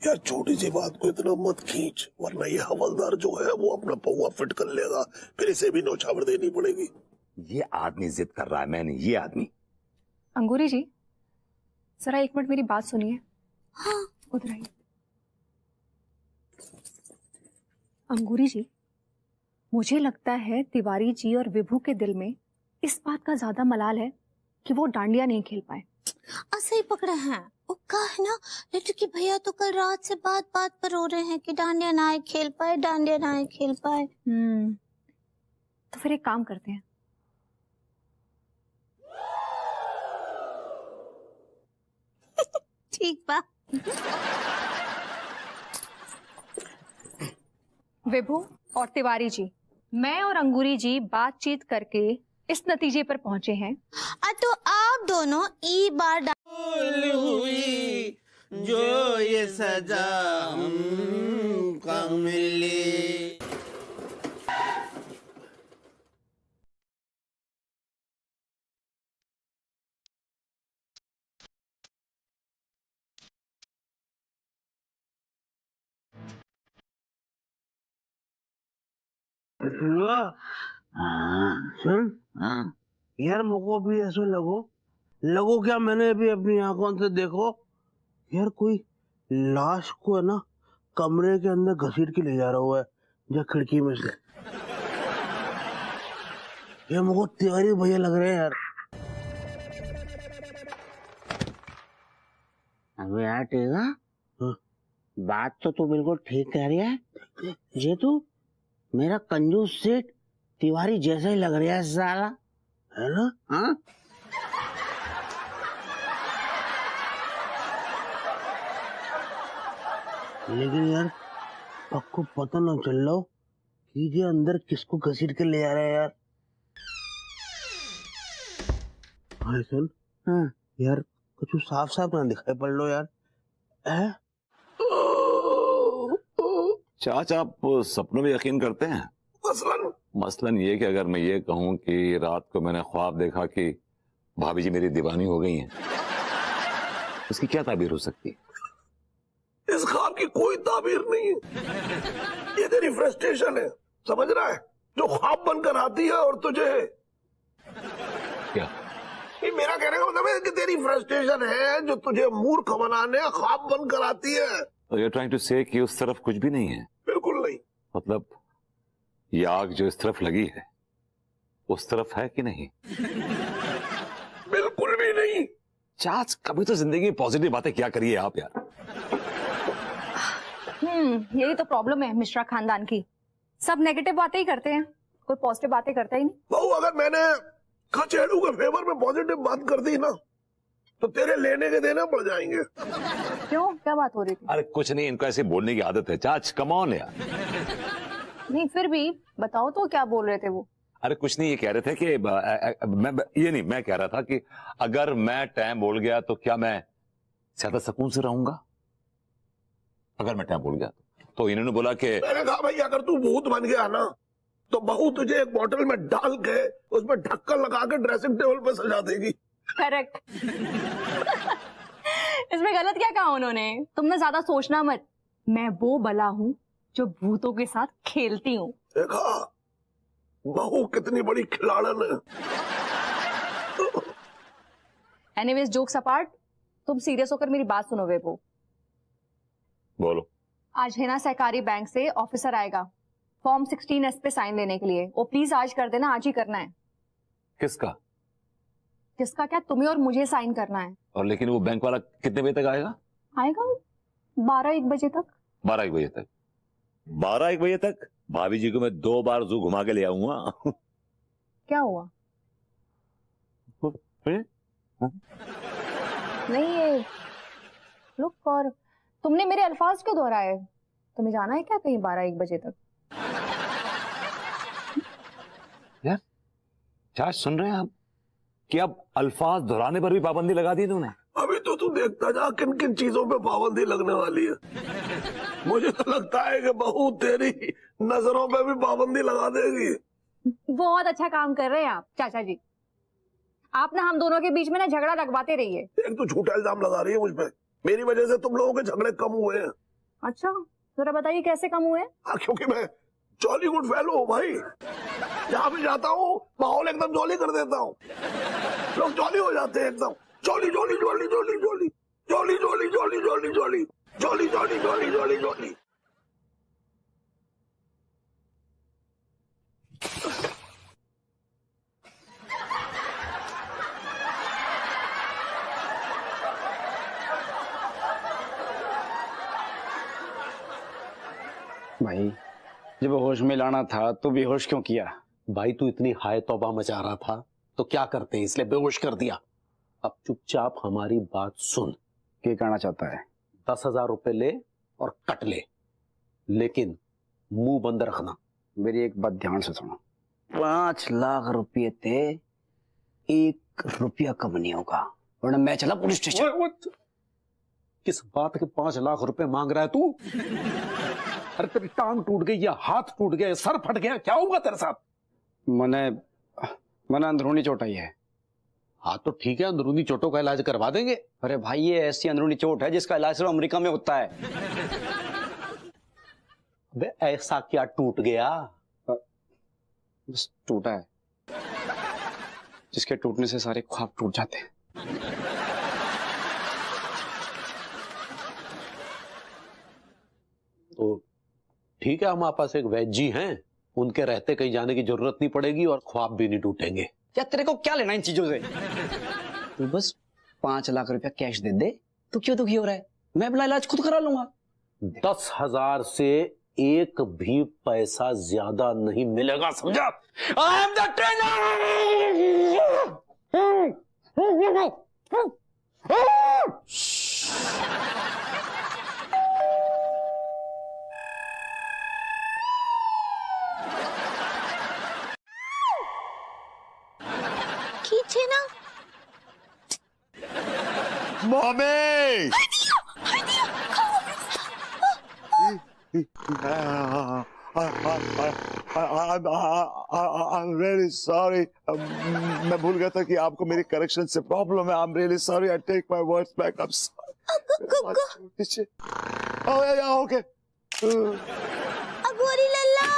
यार छोटी सी बात को इतना मत खींच, वरना ये हवलदार जो है वो अपना पौवा फिट कर लेगा, फिर इसे भी नौछावर देनी पड़ेगी। ये आदमी जिद कर रहा है, मैंने ये आदमी। अंगूरी जी जरा एक मिनट मेरी बात सुनिए। हाँ। उधर आइए। अंगूरी जी, मुझे लगता है तिवारी जी और विभू के दिल में इस बात का ज्यादा मलाल है कि वो डांडिया नहीं खेल पाए। ऐसे ही पकड़े हैं। वो का है ना लड्डू के भैया, तो कल रात से बात बात पर रो रहे हैं कि डांडिया ना खेल पाए, डांडिया ना खेल पाए। तो फिर एक काम करते हैं, ठीक बा। विभू और तिवारी जी, मैं और अंगूरी जी बातचीत करके इस नतीजे पर पहुंचे हैं। तो आप दोनों ई बार हुई जो ये सजा हमको मिली। सुन, यार मुझको भी ऐसा लगो क्या, मैंने भी अपनी आंखों से देखो यार, कोई लाश को है ना कमरे के अंदर घसीट के ले जा रहा हुआ है, जो खिड़की में से। ये मुझको तिवारी भैया लग रहे हैं यार। अबे यार टेगा, बात तो तू बिल्कुल ठीक कह रही है। ये तू मेरा कंजूस सेठ तिवारी जैसा ही लग रहा है साला, है ना? हाँ लेकिन यार आपको पता ना चल रहा हो कि ये अंदर किसको घसीट के ले जा रहा है यार। हाँ सुन, हाँ यार कुछ साफ साफ ना दिखाई पड़ लो यार। है? चाचा आप सपनों में यकीन करते हैं? मसलन ये कि अगर मैं ये कहूं कि रात को मैंने ख्वाब देखा कि भाभी जी मेरी दीवानी हो गई हैं, उसकी क्या ताबीर हो सकती है? इस ख्वाब की कोई ताबीर नहीं है, ये तेरी फ्रस्ट्रेशन है, समझ रहा है, जो ख्वाब बनकर आती है और तुझे क्या? ये मेरा कहने का मतलब है कि तेरी फ्रस्ट्रेशन है जो तुझे मूर्ख बनाने ख्वाब बनकर आती है। तो you're trying to say कि उस तरफ कुछ भी नहीं है? बिल्कुल नहीं। मतलब ये आग जो इस तरफ लगी है उस तरफ है कि नहीं? बिल्कुल भी नहीं। चाच कभी तो जिंदगी में पॉजिटिव बातें क्या करिए आप यार। यही तो प्रॉब्लम है मिश्रा खानदान की, सब नेगेटिव बातें ही करते हैं, कोई पॉजिटिव बातें करता ही नहीं। बहू अगर मैंने खचेड़ू के फेवर में पॉजिटिव बात कर दी ना तो तेरे लेने के देना पड़ जाएंगे। क्यों, क्या बात हो रही थी? अरे कुछ नहीं, इनको ऐसे बोलने की आदत है चाच, कम ऑन यार। नहीं फिर भी बताओ तो क्या बोल रहे थे वो? अरे कुछ नहीं, ये कह रहे थे कि मैं कह रहा था कि अगर मैं टाइम बोल गया तो क्या मैं ज्यादा सुकून से रहूंगा? अगर मैं टाइम बोल गया तो इन्होंने बोला कि मैंने कहा भाई अगर तू भूत बन गया ना तो बहू तुझे एक बोतल में डाल के उसमें ढक्कन लगा के ड्रेसिंग टेबल पे सजा देगी। करेक्ट। इसमें गलत क्या कहा उन्होंने? तुमने ज्यादा सोचना मत, मैं वो बला हूँ जो भूतों के साथ खेलती हूँ। देखा बहू कितनी बड़ी खिलाड़न है। एनीवेज जोक्स अपार्ट, तुम सीरियस होकर मेरी बात सुनो वेबो। बोलो। आज है ना सहकारी बैंक से ऑफिसर आएगा फॉर्म 16S पे साइन लेने के लिए, वो प्लीज आज कर देना, आज ही करना है। किसका? जिसका क्या तुम्हें और मुझे साइन करना है। और लेकिन वो बैंक वाला कितने बजे तक आएगा? आएगा 12-1 बजे तक। 12-1 बजे तक? 12-1 बजे तक भाभी जी को मैं 2 बार जू घुमा के ले आऊंगा। क्या हुआ? नहीं ये लुक, और तुमने मेरे अल्फाज क्यों दोहराए? तुम्हें जाना है क्या कहीं 12-1 बजे तक? यार क्या सुन रहे हैं आप कि अब अल्फाज दोहराने पर भी पाबंदी लगा दी तुमने? अभी तो तू देखता जा किन किन चीजों पे पाबंदी लगने वाली है। मुझे तो लगता है कि बहू तेरी नजरों पे भी पाबंदी लगा देगी। बहुत अच्छा काम कर रहे हैं आप चाचा जी। आप ना हम दोनों के बीच में ना झगड़ा लगवाते रहिए। एक तो झूठा इल्जाम लगा रही है मुझ पे। मेरी वजह से तुम लोगों के झगड़े कम हुए हैं। अच्छा जरा बताइए कैसे कम हुए? हाँ, क्योंकि मैं जॉली गुड फेलो हूँ भाई। जहाँ भी जाता हूँ माहौल एकदम जॉली कर देता हूँ। लोग जॉली हो जाते हैं एकदम। Jolly jolly jolly jolly jolly jolly jolly jolly jolly jolly jolly jolly jolly jolly jolly. भाई जब होश में लाना था तो बेहोश क्यों किया? भाई तू इतनी हाय तौबा मचा रहा था तो क्या करते, इसलिए बेहोश कर दिया। अब चुपचाप हमारी बात सुन। क्या कहना चाहता है? 10,000 रुपए ले और कट ले, लेकिन मुंह बंद रखना। मेरी एक बात ध्यान से सुनो, 5 लाख रुपये थे, 1 रुपया कम नहीं होगा, वरना मैं चला पुलिस स्टेशन। किस बात के 5 लाख रुपए मांग रहा है तू? अरे तेरी टांग टूट गई या हाथ टूट गया, सर फट गया, क्या होगा तेरे साथ? मैंने अंदरूनी चोट आई है। हाँ तो ठीक है, अंदरूनी चोटों का इलाज करवा देंगे। अरे भाई ये ऐसी अंदरूनी चोट है जिसका इलाज सिर्फ अमेरिका में होता है। अबे ऐसा क्या टूट गया? बस टूटा है, जिसके टूटने से सारे ख्वाब टूट जाते हैं। तो ठीक है, हमारे पास एक वैद्य हैं, उनके रहते कहीं जाने की जरूरत नहीं पड़ेगी और ख्वाब भी नहीं टूटेंगे। यार तेरे को क्या लेना इन चीजों से? तू बस 5 लाख रुपया कैश दे दे। तू क्यों दुखी हो रहा है? मैं अपना इलाज खुद करा लूंगा। 10,000 से एक भी पैसा ज्यादा नहीं मिलेगा, समझा? आई एम द खींचे ना मम्मी। I'm really sorry. मैं भूल गया था कि आपको मेरी करेक्शन से प्रॉब्लम है। I'm really sorry. I take my words back. I'm sorry. Oh yeah, okay. Agori लल्ला।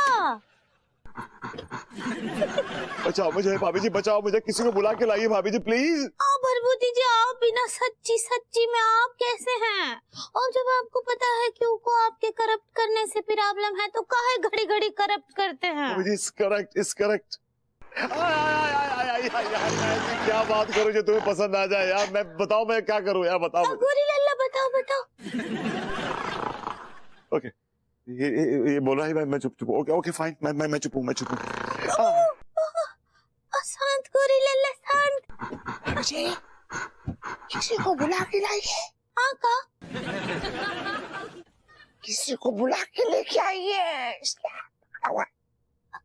बचाओ मुझे भाभी जी, बचाओ मुझे, किसी को बुला के लाइए भाभी जी प्लीज। भरभूति जी आप बिना सच्ची में आप कैसे हैं? और जब आपको पता है कि उनको आपके करप्ट करने से प्रॉब्लम है तो काहे घड़ी घड़ी करप्ट करते हैं? इस करेक्ट। क्या बात करूं जो तुम्हें पसंद आ जाए यार। मैं बताओ मैं क्या करूं यार, बताओ। गोरी लल्ला बताओ। ओके ये बोल रहा है मैं चुप। ओके फाइन, मैं चुप हूँ। शांत गोरी लल्ला शांत। मुझे किसी को बुला के लाइए। हाँ का? किसी को बुला के लेके आइए।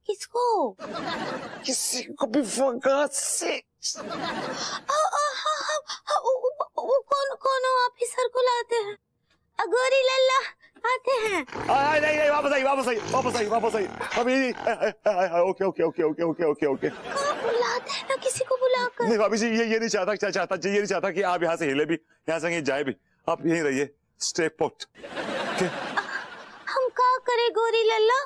किसको? किसी को भी for God's sake। वो कौन ऑफिसर को लाते हैं? गोरी लल्ला आते हैं। नहीं वापस आई अभी। ओके बुलाते हैं ना किसी को बुलाकर। नहीं भाभी जी ये नहीं चाहता कि आप यहाँ से हिले भी, यहाँ से जाए भी। आप यहीं रहिए, स्टे पुट। हम क्या करें गोरी लल्ला?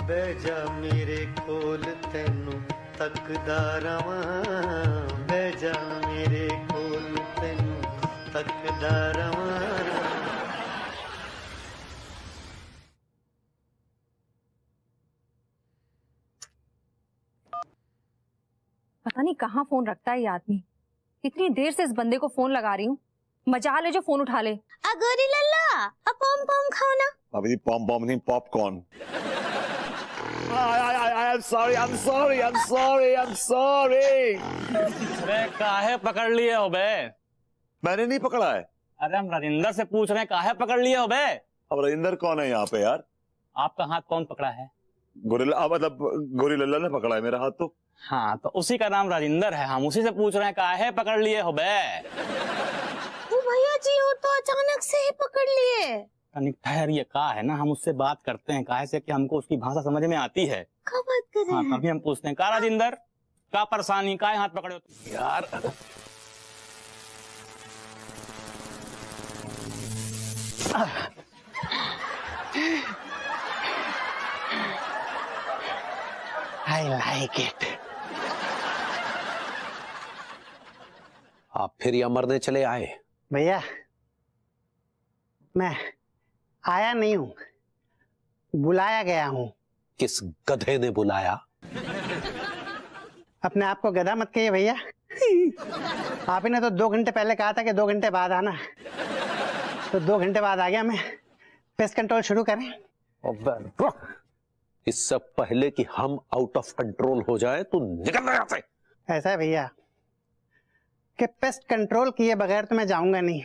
बैजा मेरे कोल तेनू तकदा रवां, जा मेरे कोल तेनू तकदा रवां। पता नहीं कहाँ फोन रखता है ये आदमी। इतनी देर से इस बंदे को फोन लगा रही हूँ, मजाल है जो फोन उठा ले। अगोरी लल्ला, अब पॉम पॉम खाओ ना। अभी पॉम पॉम नहीं, popcorn. I'm sorry, I'm sorry, I'm sorry, I'm sorry। अरे काहे पकड़ लिए हो बे? मैंने नहीं पकड़ा है। अरे हम राजिंदर से पूछ रहे हैं, काहे पकड़ लिए हो बे? अब राजिंदर कौन है यहाँ पे यार? आपका हाथ कौन पकड़ा है? गोरिल्ला, मतलब गोरिल्ला ने पकड़ा है मेरा हाथ तो। हाँ तो उसी का नाम राजिंदर है, हम उसी से पूछ रहे हैं काहे पकड़ लिए हो बे? वो भैया जी हो तो अचानक से ही पकड़ लिए। तनिक ठहरिए, का है ना हम उससे बात करते हैं, काहे से कि हमको उसकी भाषा समझ में आती है। क्या बात कर रहे हाँ हैं? तभी हम पूछते हैं, का राजिंदर का परेशानी, काहे हाथ पकड़े हो यार? I like it। आप फिर यह मरने चले आए? भैया मैं आया नहीं हूं, बुलाया गया हूं। किस गधे ने बुलाया? अपने आप को गधा मत कहिए भैया। आप ही ने तो 2 घंटे पहले कहा था कि 2 घंटे बाद आना, तो 2 घंटे बाद आ गया मैं। पेस्ट कंट्रोल शुरू करें। इससे पहले कि हम आउट ऑफ कंट्रोल हो जाए तो निकल यहाँ से। ऐसा है भैया कि पेस्ट कंट्रोल किए बगैर तो मैं जाऊंगा नहीं,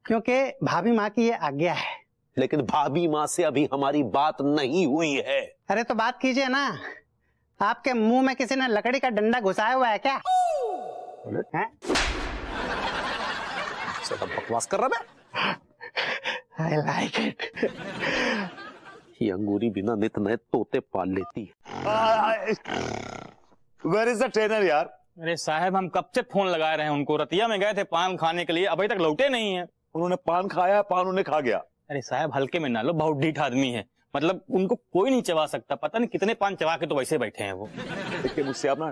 क्योंकि भाभी माँ की ये आज्ञा है। लेकिन भाभी माँ से अभी हमारी बात नहीं हुई है। अरे तो बात कीजिए ना। आपके मुंह में किसी ने लकड़ी का डंडा घुसाया हुआ है क्या? हैं? बकवास कर रहा है। I like it। ये अंगूरी बिना नित नए तोते पाल लेती है। Where is the trainer यार? अरे साहब हम कब से फोन लगा रहे हैं उनको, रतिया में गए थे पान खाने के लिए, अभी तक लौटे नहीं है। उन्होंने पान खाया, पान उन्हें खा गया। अरे साहब हल्के में ना लो, बहुत ढीठ आदमी है, मतलब उनको कोई नहीं चबा सकता, पता नहीं कितने पान चबा के तो वैसे बैठे हैं वो। देखिए मुझसे आप ना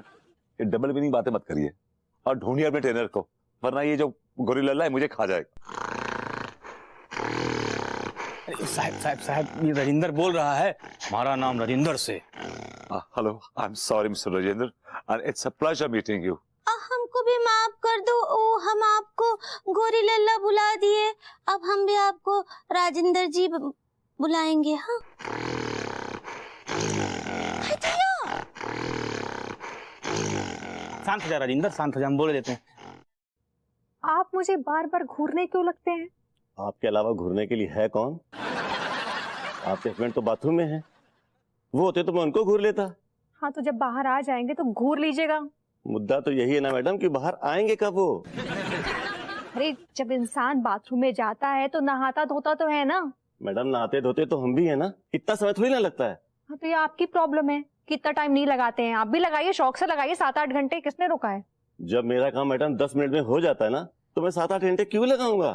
ये डबल मीनिंग बातें मत करिए और ढूंढिए अपने ट्रेनर को, वरना ये जो गोरिल्ला है मुझे खा जाएगा। साहब साहब साहब ये राजिंदर बोल रहा है, हमारा नाम राजिंदर से। Hello, I am sorry mister Rajendra and it's a pleasure meeting you. हमको भी माफ कर दो। ओ, हम आपको गोरिल्ला बुला दिए, अब हम भी आपको राजिंदर जी बुलाएंगे। हाँ शांत हो जा राजिंदर, शांत हो जा, हम बोले देते हैं। आप मुझे बार बार घूरने क्यों लगते हैं? आपके अलावा घूरने के लिए है कौन? आपके हस्बैंड तो बाथरूम में है, वो होते तो मैं उनको घूर लेता। हाँ तो जब बाहर आ जाएंगे तो घूर लीजिएगा। मुद्दा तो यही है ना मैडम कि बाहर आएंगे कब वो? अरे जब इंसान बाथरूम में जाता है तो नहाता धोता तो है ना। मैडम नहाते धोते तो हम भी है ना, इतना समय थोड़ी ना लगता है। हाँ तो ये आपकी प्रॉब्लम है, कितना टाइम नहीं लगाते हैं। आप भी लगाइए, शौक से लगाइए, 7-8 घंटे, किसने रोका है? जब मेरा काम मैडम 10 मिनट में हो जाता है ना, तो मैं 7-8 घंटे क्यों लगाऊंगा?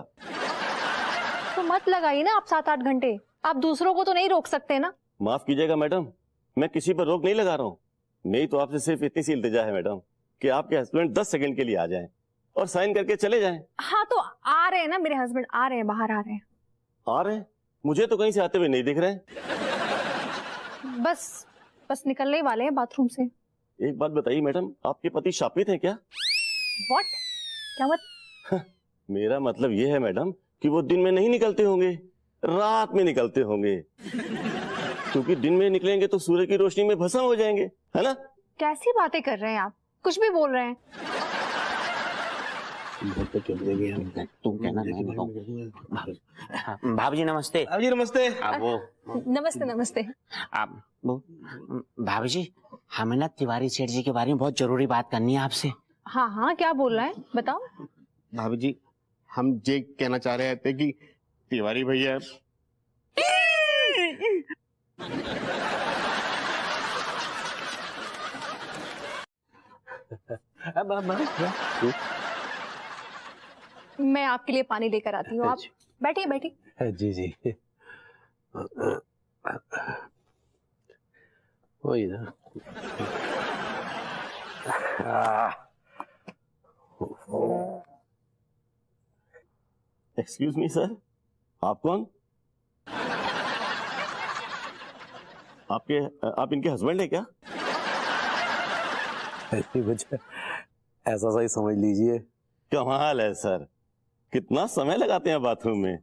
तो मत लगाइए ना आप 7-8 घंटे, आप दूसरों को तो नहीं रोक सकते ना। माफ कीजिएगा मैडम, मैं किसी पर रोक नहीं लगा रहा हूँ। मेरी तो आपसे सिर्फ इतनी सी इल्तिजा है मैडम कि आपके हस्बैंड 10 सेकंड के लिए आ जाएं और साइन करके चले जाएं। हाँ तो आ रहे हैं ना मेरे हस्बैंड, आ रहे हैं, बाहर आ रहे हैं। आ रहे हैं? मुझे तो कहीं से आते हुए नहीं दिख रहे हैं। बस निकलने ही वाले हैं बाथरूम से। एक बात बताइए मैडम, आपके पति शापित हैं क्या? व्हाट? क्या बात? मेरा मतलब ये है मैडम कि वो दिन में नहीं निकलते होंगे, रात में निकलते होंगे, क्योंकि दिन में निकलेंगे तो सूर्य की रोशनी में भस्म हो जाएंगे, है ना? कैसी बातें कर रहे हैं आप, कुछ भी बोल रहे हैं। तुम कहना मैं बताऊं। भाभी जी नमस्ते। भाभी जी नमस्ते। आप वो नमस्ते नमस्ते। आप वो भाभी जी, हमें ना तिवारी सेठ जी के बारे में बहुत जरूरी बात करनी है आपसे। हाँ हाँ क्या बोल रहा है बताओ। भाभी जी हम ये कहना चाह रहे थे कि तिवारी भैया मैं आपके लिए पानी लेकर आती हूँ, आप बैठिए बैठिए। जी जी वही ना। एक्सक्यूज मी सर, आप कौन? आप इनके हस्बैंड है क्या? मुझे ऐसा सा ही समझ लीजिए। कमाल है सर, कितना समय लगाते हैं बाथरूम में?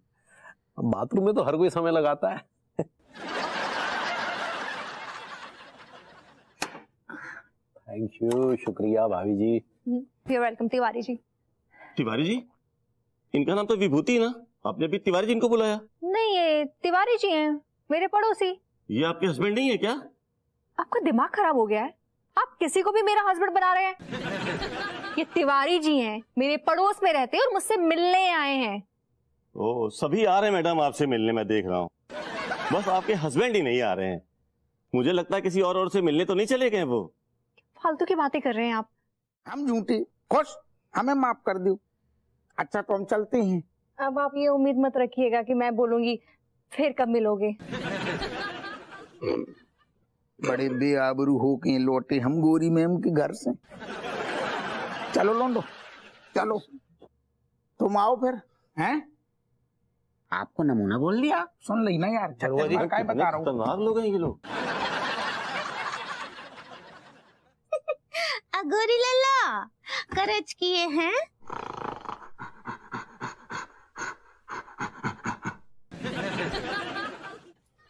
बाथरूम में तो हर कोई समय लगाता है। थैंक यू, शुक्रिया भाभी जी। You welcome Tiwari ji. तिवारी जी? इनका नाम तो विभूति ना, आपने अभी तिवारी जी इनको बुलाया? नहीं, ये तिवारी जी हैं, मेरे पड़ोसी। ये आपके हस्बैंड नहीं है क्या? आपका दिमाग खराब हो गया है? आप किसी को भी मेरा हस्बैंड बना रहे हैं? ये तिवारी जी हैं, मेरे पड़ोस में रहते हैं और मुझसे मिलने आए हैं। ओ, सभी आ रहे हैं मैडम आपसे मिलने, मैं देख रहा हूँ। बस आपके हस्बैंड ही नहीं आ रहे हैं। मुझे लगता है किसी और से मिलने तो नहीं चले गए वो। फालतू की बातें कर रहे हैं आप। हम झूठे, खुश, हमें माफ कर दो। अच्छा तो हम चलते हैं। अब आप ये उम्मीद मत रखिएगा कि मैं बोलूंगी फिर कब मिलोगे। बड़े बेआबरू हो के लौटे हम गोरी मैम के घर से। चलो लोंडो, चलो तुम आओ फिर। हैं? आपको नमूना बोल दिया, सुन ली ना यार। क्या बता रहा हूँ, लोग हैं ये लोग। गोरी लल्ला करज किए हैं।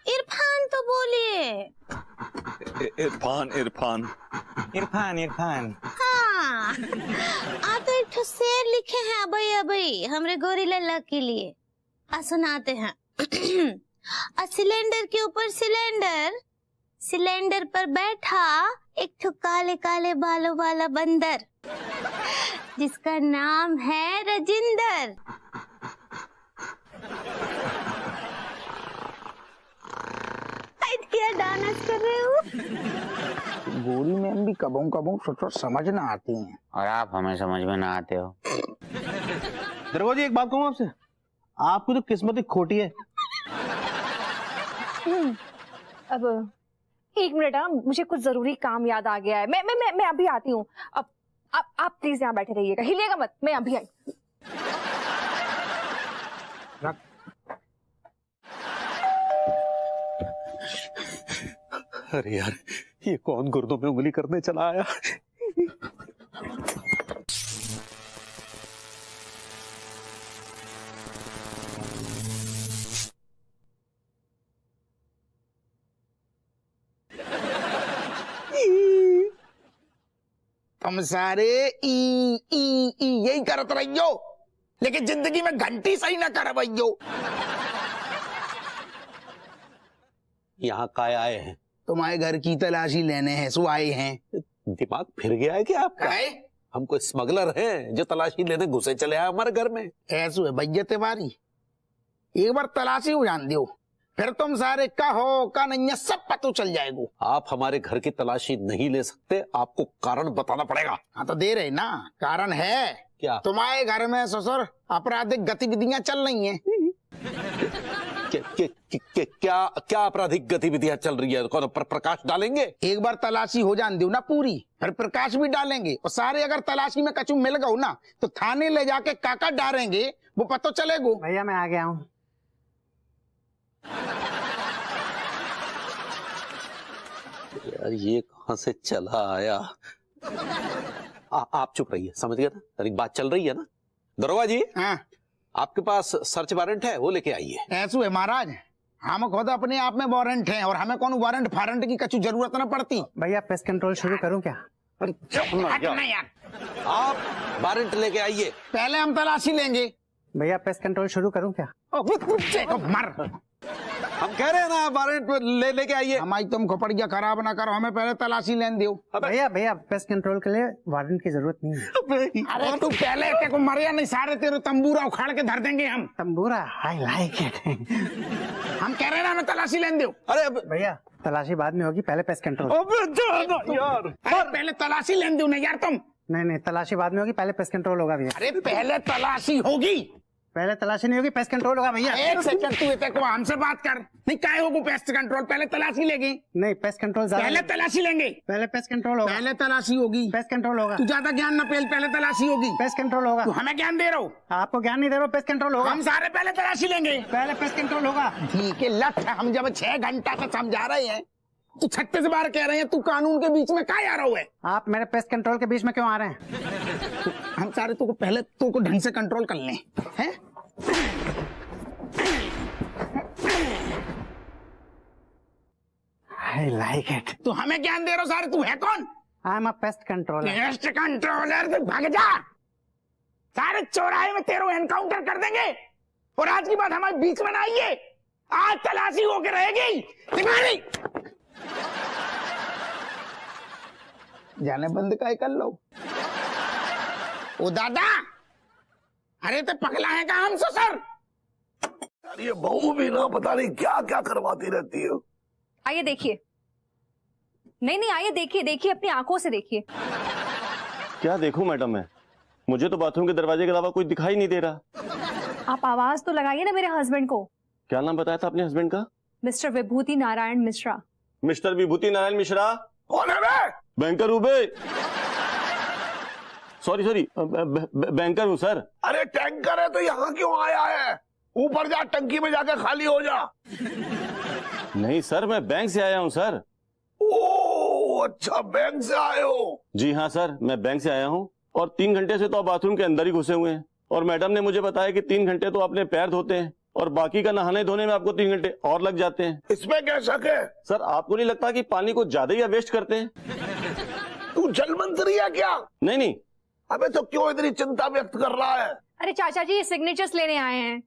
इरफान तो बोलिए। इरफान इरफान इरफान इरफान। हाँ, आप तो एक शेर लिखे हैं अबई अबई हमरे गोरी लल्ला के लिए। सुनाते हैं। सिलेंडर के ऊपर सिलेंडर, सिलेंडर पर बैठा एक ठो काले काले बालों वाला बंदर, जिसका नाम है रजिंदर। क्या डांस कर रहे हो? गोरी मैम भी कबों कबों सोचो समझ ना आती हैं, और आप हमें समझ में ना आते हो। दरगाह जी एक बात कहूँ आपसे, आपकी तो किस्मत ही खोटी है। अब एक मिनट, मुझे कुछ जरूरी काम याद आ गया है। मैं अभी आती हूँ। अब आप प्लीज यहाँ बैठे रहिएगा, हिलिएगा मत, मैं अभी आई। अरे यार, ये कौन गुर्दों में उंगली करने चला आया? तुम सारे ई यही करत रहियो, लेकिन जिंदगी में घंटी सही ना कर रहियो। यहाँ काय आए हैं? तुम्हारे घर की तलाशी लेने हैं, सो आए हैं। दिमाग फिर गया है क्या आपका? हम कोई स्मगलर हैं जो तलाशी लेने घुसे चले आए हमारे घर में? ऐसो है भैया तिवारी, एक बार तलाशी हो जान दो, फिर तुम सारे का हो का नहीं है सब पता चल जाएगा। आप हमारे घर की तलाशी नहीं ले सकते, आपको कारण बताना पड़ेगा। हाँ तो दे रहे ना, कारण है क्या? तुम्हारे घर में ससुर आपराधिक गतिविधियां चल रही हैं। क्या आपराधिक गतिविधियां चल रही है? कौन प्रकाश डालेंगे? एक बार तलाशी हो जान दो ना पूरी, फिर प्रकाश भी डालेंगे। और सारे अगर तलाशी में कचू मिल गए ना तो थाने ले जाके काका डालेंगे, वो पता चलेगा। भैया मैं आ गया हूँ। यार ये कहां से चला आया? आप चुप रहिए, समझ गया ना? एक बात चल रही है ना। दरोगा जी, हाँ आपके पास सर्च वारंट है, वो लेके आइए। ऐसो है महाराज, हम खुद अपने आप में वारंट हैं और हमें कौन वारंट फारंट की कछु जरूरत न पड़ती। भैया पेस्ट कंट्रोल शुरू करूं क्या? यार आप वारंट लेके आइए। पहले हम तलाशी लेंगे। भैया पेस्ट कंट्रोल शुरू करूं क्या? मर, हम कह रहे हैं ना वारंट लेके आइए। हमारी तुम खोपड़िया खराब ना करो, हमें पहले तलाशी लेने दो। भैया पेस्ट कंट्रोल के लिए वारंट की जरूरत नहीं है। अरे तू पहले को मरिया नहीं, सारे तेरे तंबूरा उखाड़ के धर देंगे हम। तंबूरा, आई लाइक इट। हम कह रहे हैं ना हमें तलाशी लेने दो। अरे भैया तलाशी बाद में होगी, पहले पेस्ट कंट्रोल। यार पहले तलाशी लेने दो ना यार तुम। नहीं तलाशी बाद में होगी, पहले पेस्ट कंट्रोल होगा भैया। अरे पहले तलाशी होगी, पहले तलाशी नहीं होगी, पेस्ट कंट्रोल होगा भैया। एक सेकंड, तू इतने को हमसे बात कर। नहीं काय होगा पेस्ट कंट्रोल, पहले तलाशी लेगी। नहीं, पेस्ट कंट्रोल पहले तलाशी लेंगे, पहले पेस्ट कंट्रोल होगा, पहले तलाशी होगी, पेस्ट कंट्रोल होगा। तू ज्यादा ज्ञान ना पेल, पहले तलाशी होगी, पेस्ट कंट्रोल होगा। तू हमें ज्ञान दे रहा हो? आपको ज्ञान नहीं दे रहा हूं, पेस्ट कंट्रोल होगा। हम सारे पहले तलाशी लेंगे, पहले पेस्ट कंट्रोल होगा। ठीक है लट, हम जब 6 घंटा से समझा रहे हैं, तू 36 बार कह रहे हैं, तू कानून के बीच में क्या आ रहा है? आप मेरे पेस्ट कंट्रोल के बीच में क्यों आ रहे हैं? हम सारे तुमको पहले तुमको ढंग से कंट्रोल कर लें, हैं? I like it. तू हमें ज्ञान दे रहा हो सारे, तू है कौन? I am a pest controller. Paste controller, तू भाग जा। सारे चौराहे में तेरे एनकाउंटर कर देंगे, और आज की बात हमारे बीच में ना आइए। आज तलाशी होके रहेगी तुम्हारी। जाने बंद का कर लो। ओ दादा, अरे तो पगला है का हम ससुर? यार ये बहू भी ना पता नहीं क्या क्या करवाती रहती है। आइए देखिए। नहीं, आइए देखिए, देखिए अपनी आंखों से देखिए। क्या देखूं मैडम मैं? मुझे तो बाथरूम के दरवाजे के अलावा कोई दिखाई नहीं दे रहा। आप आवाज तो लगाइए ना मेरे हस्बैंड को। क्या नाम बताया था अपने हस्बैंड का? मिस्टर विभूति नारायण मिश्रा। मिस्टर विभूति नारायण मिश्रा? कौन है बे? बैंकर हूँ बे। सॉरी, बैंकर हूँ सर। अरे टैंकर है तो यहाँ क्यों आया है? ऊपर जा, टंकी में जाकर खाली हो जा। नहीं सर, मैं बैंक से आया हूँ सर। ओह अच्छा, बैंक से आए हो? जी हाँ सर, मैं बैंक से आया हूँ, और 3 घंटे से तो आप बाथरूम के अंदर ही घुसे हुए हैं, और मैडम ने मुझे बताया कि 3 घंटे तो अपने पैर धोते हैं, और बाकी का नहाने धोने में आपको 3 घंटे और लग जाते हैं। इसमें क्या शक है? सर आपको नहीं लगता कि पानी को ज्यादा ही वेस्ट करते हैं? तू जल मंत्री है क्या? नहीं। अबे तो क्यों इतनी चिंता व्यक्त कर रहा है? अरे चाचा जी, ये सिग्नेचर्स लेने आए हैं।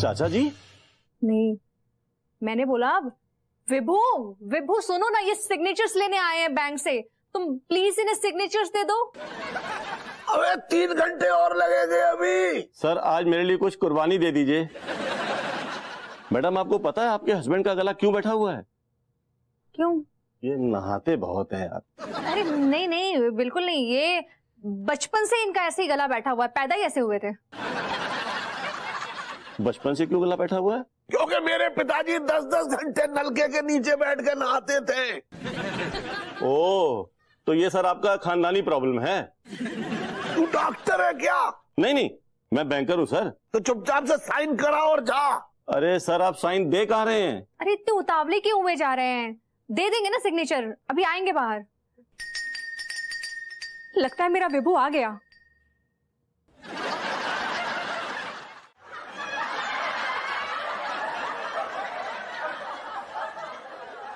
चाचा जी? नहीं, मैंने बोला विभू सुनो ना, ये सिग्नेचर्स लेने आए हैं बैंक से, तुम प्लीज इन्हें सिग्नेचर्स दे दो। अबे 3 घंटे और लगेंगे अभी। सर आज मेरे लिए कुछ कुर्बानी दे दीजिए। मैडम आपको पता है आपके हस्बैंड का गला क्यों बैठा हुआ है? क्यों? ये नहाते बहुत है यार। अरे नहीं, बिल्कुल नहीं, ये बचपन से इनका ऐसे ही गला बैठा हुआ है, पैदा ही ऐसे हुए थे। बचपन से क्यों गला बैठा हुआ है? क्योंकि मेरे पिताजी 10-10 घंटे नलके के नीचे बैठ के नहाते थे। ओह, तो ये सर आपका खानदानी प्रॉब्लम है। तू डॉक्टर है क्या? नहीं, मैं बैंकर हूँ सर। तो चुपचाप से साइन करा और जा। अरे सर आप साइन दे कहाँ रहे हैं? अरे इतने उतावले क्यों हुए जा रहे हैं? दे देंगे ना सिग्नेचर, अभी आएंगे बाहर। लगता है मेरा विभू आ गया।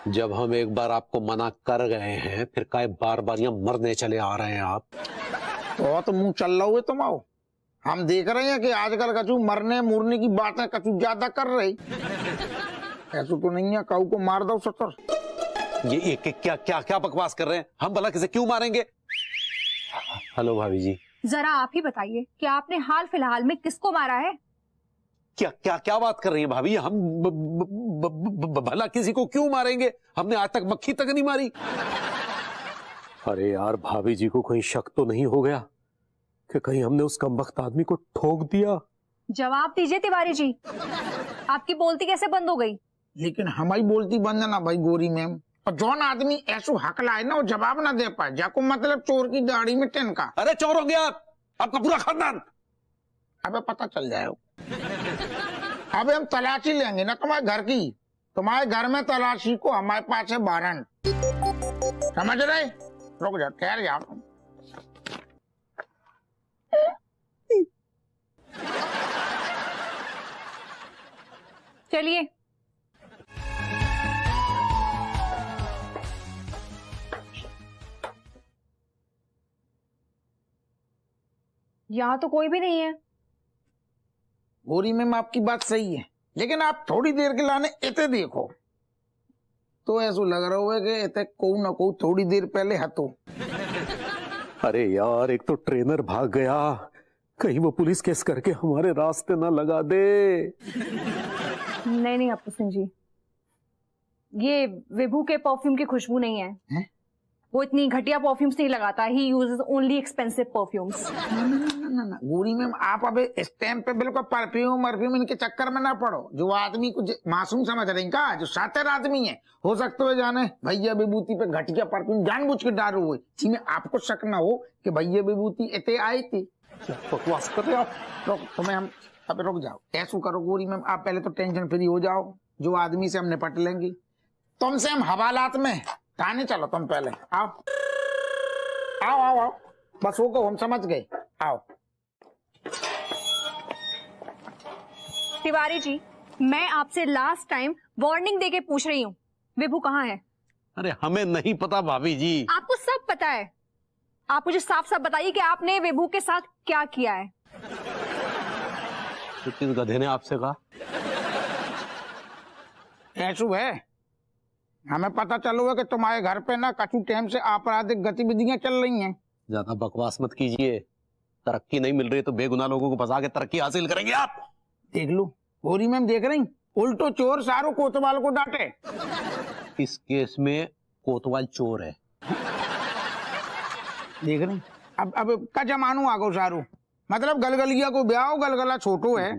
जब हम एक बार आपको मना कर गए हैं, फिर काय बार बार यहाँ मरने चले आ रहे हैं आप? बहुत मुंह चल रहा हुए तुम आओ। हम देख रहे हैं कि आजकल कचू मरने मुरने की बातें कचू ज्यादा कर रही। ऐसा तो नहीं है, काऊ को मार दो सतर। ये क्या बकवास कर रहे हैं? हम भला किसे क्यों मारेंगे? हेलो भाभी जी, जरा आप ही बताइए कि आपने हाल फिलहाल में किसको मारा है? क्या बात कर रही है भाभी? हम भला किसी को क्यों मारेंगे? हमने आज तक मक्खी तक नहीं मारी। अरे यार, भाभी जी को कहीं शक तो नहीं हो गया कि कहीं हमने उस कमबख्त आदमी को ठोक दिया? जवाब दीजिए तिवारी जी, आपकी बोलती कैसे बंद हो गई? लेकिन हमारी बोलती बंद ना भाई गोरी मैम। और जौन आदमी ऐसो हकला है ना, वो जवाब ना दे पाए, जाको मतलब चोर की दाढ़ी में टिनका। अरे चोर हो गया आपका पूरा खानदान। अबे पता चल जाएगा। अबे हम तलाशी लेंगे ना तुम्हारे घर की, तुम्हारे घर में तलाशी को हमारे पास है वारंट, समझ रहे? रुक जा, ठहर जा। चलिए। यहाँ तो कोई भी नहीं है। गोरी मैम आपकी बात सही है, लेकिन आप थोड़ी देर के लाने इते देखो तो ऐसा लग रहा है कि इते को ना को थोड़ी देर पहले हतो। अरे यार, एक तो ट्रेनर भाग गया, कहीं वो पुलिस केस करके हमारे रास्ते ना लगा दे। नहीं अपू सिंह जी, ये विभू के परफ्यूम की खुशबू नहीं है, वो इतनी घटिया परफ्यूम्स नहीं लगाता, he uses only expensive perfumes. ना गोरी मैम, आप अब इस टाइम पे बिल्कुल परफ्यूम इनके चक्कर में ना पड़ो। जो आदमी को मासूम समझ रही का, जो सातर आदमी है, हो सकते हुए जाने भैया विभूति पे घटिया परफ्यूम जानबूझ के डालो हुए, जिसमें आपको शक ना हो कि भैया विभूति इतने आई थी। बकवास कर रहे हो तुम्हें हम। अब रुक जाओ, ऐसा करो गोरी मैम, आप पहले तो टेंशन फ्री हो जाओ, जो आदमी से हम निपट लेंगे। तुमसे हम हवालात में थाने चलो, तुम पहले आओ आओ आओ आओ, बस वो को हम समझ गए, आओ। तिवारी जी, मैं आपसे लास्ट टाइम वार्निंग देके पूछ रही हूँ, विभू कहाँ है? अरे हमें नहीं पता भाभी जी। आपको सब पता है। आप मुझे साफ साफ बताइए कि आपने विभू के साथ क्या किया है। तो किस गधे ने आपसे कहा? ऐसू है, हमें पता चलो है कि तुम्हारे घर पे ना कछु टाइम से आपराधिक गतिविधियां चल रही हैं। ज्यादा बकवास मत कीजिए, तरक्की नहीं मिल रही तो बेगुनाह लोगों को फंसा के तरक्की हासिल करेंगे आप। देख लो गोरी मैम, देख रही, उल्टो चोर सारो कोतवाल को डांटे। इस केस में कोतवाल चोर है। देख रही, अब का जमानो आगो सारो, मतलब गलगलिया को ब्याह, गलगला छोटो है,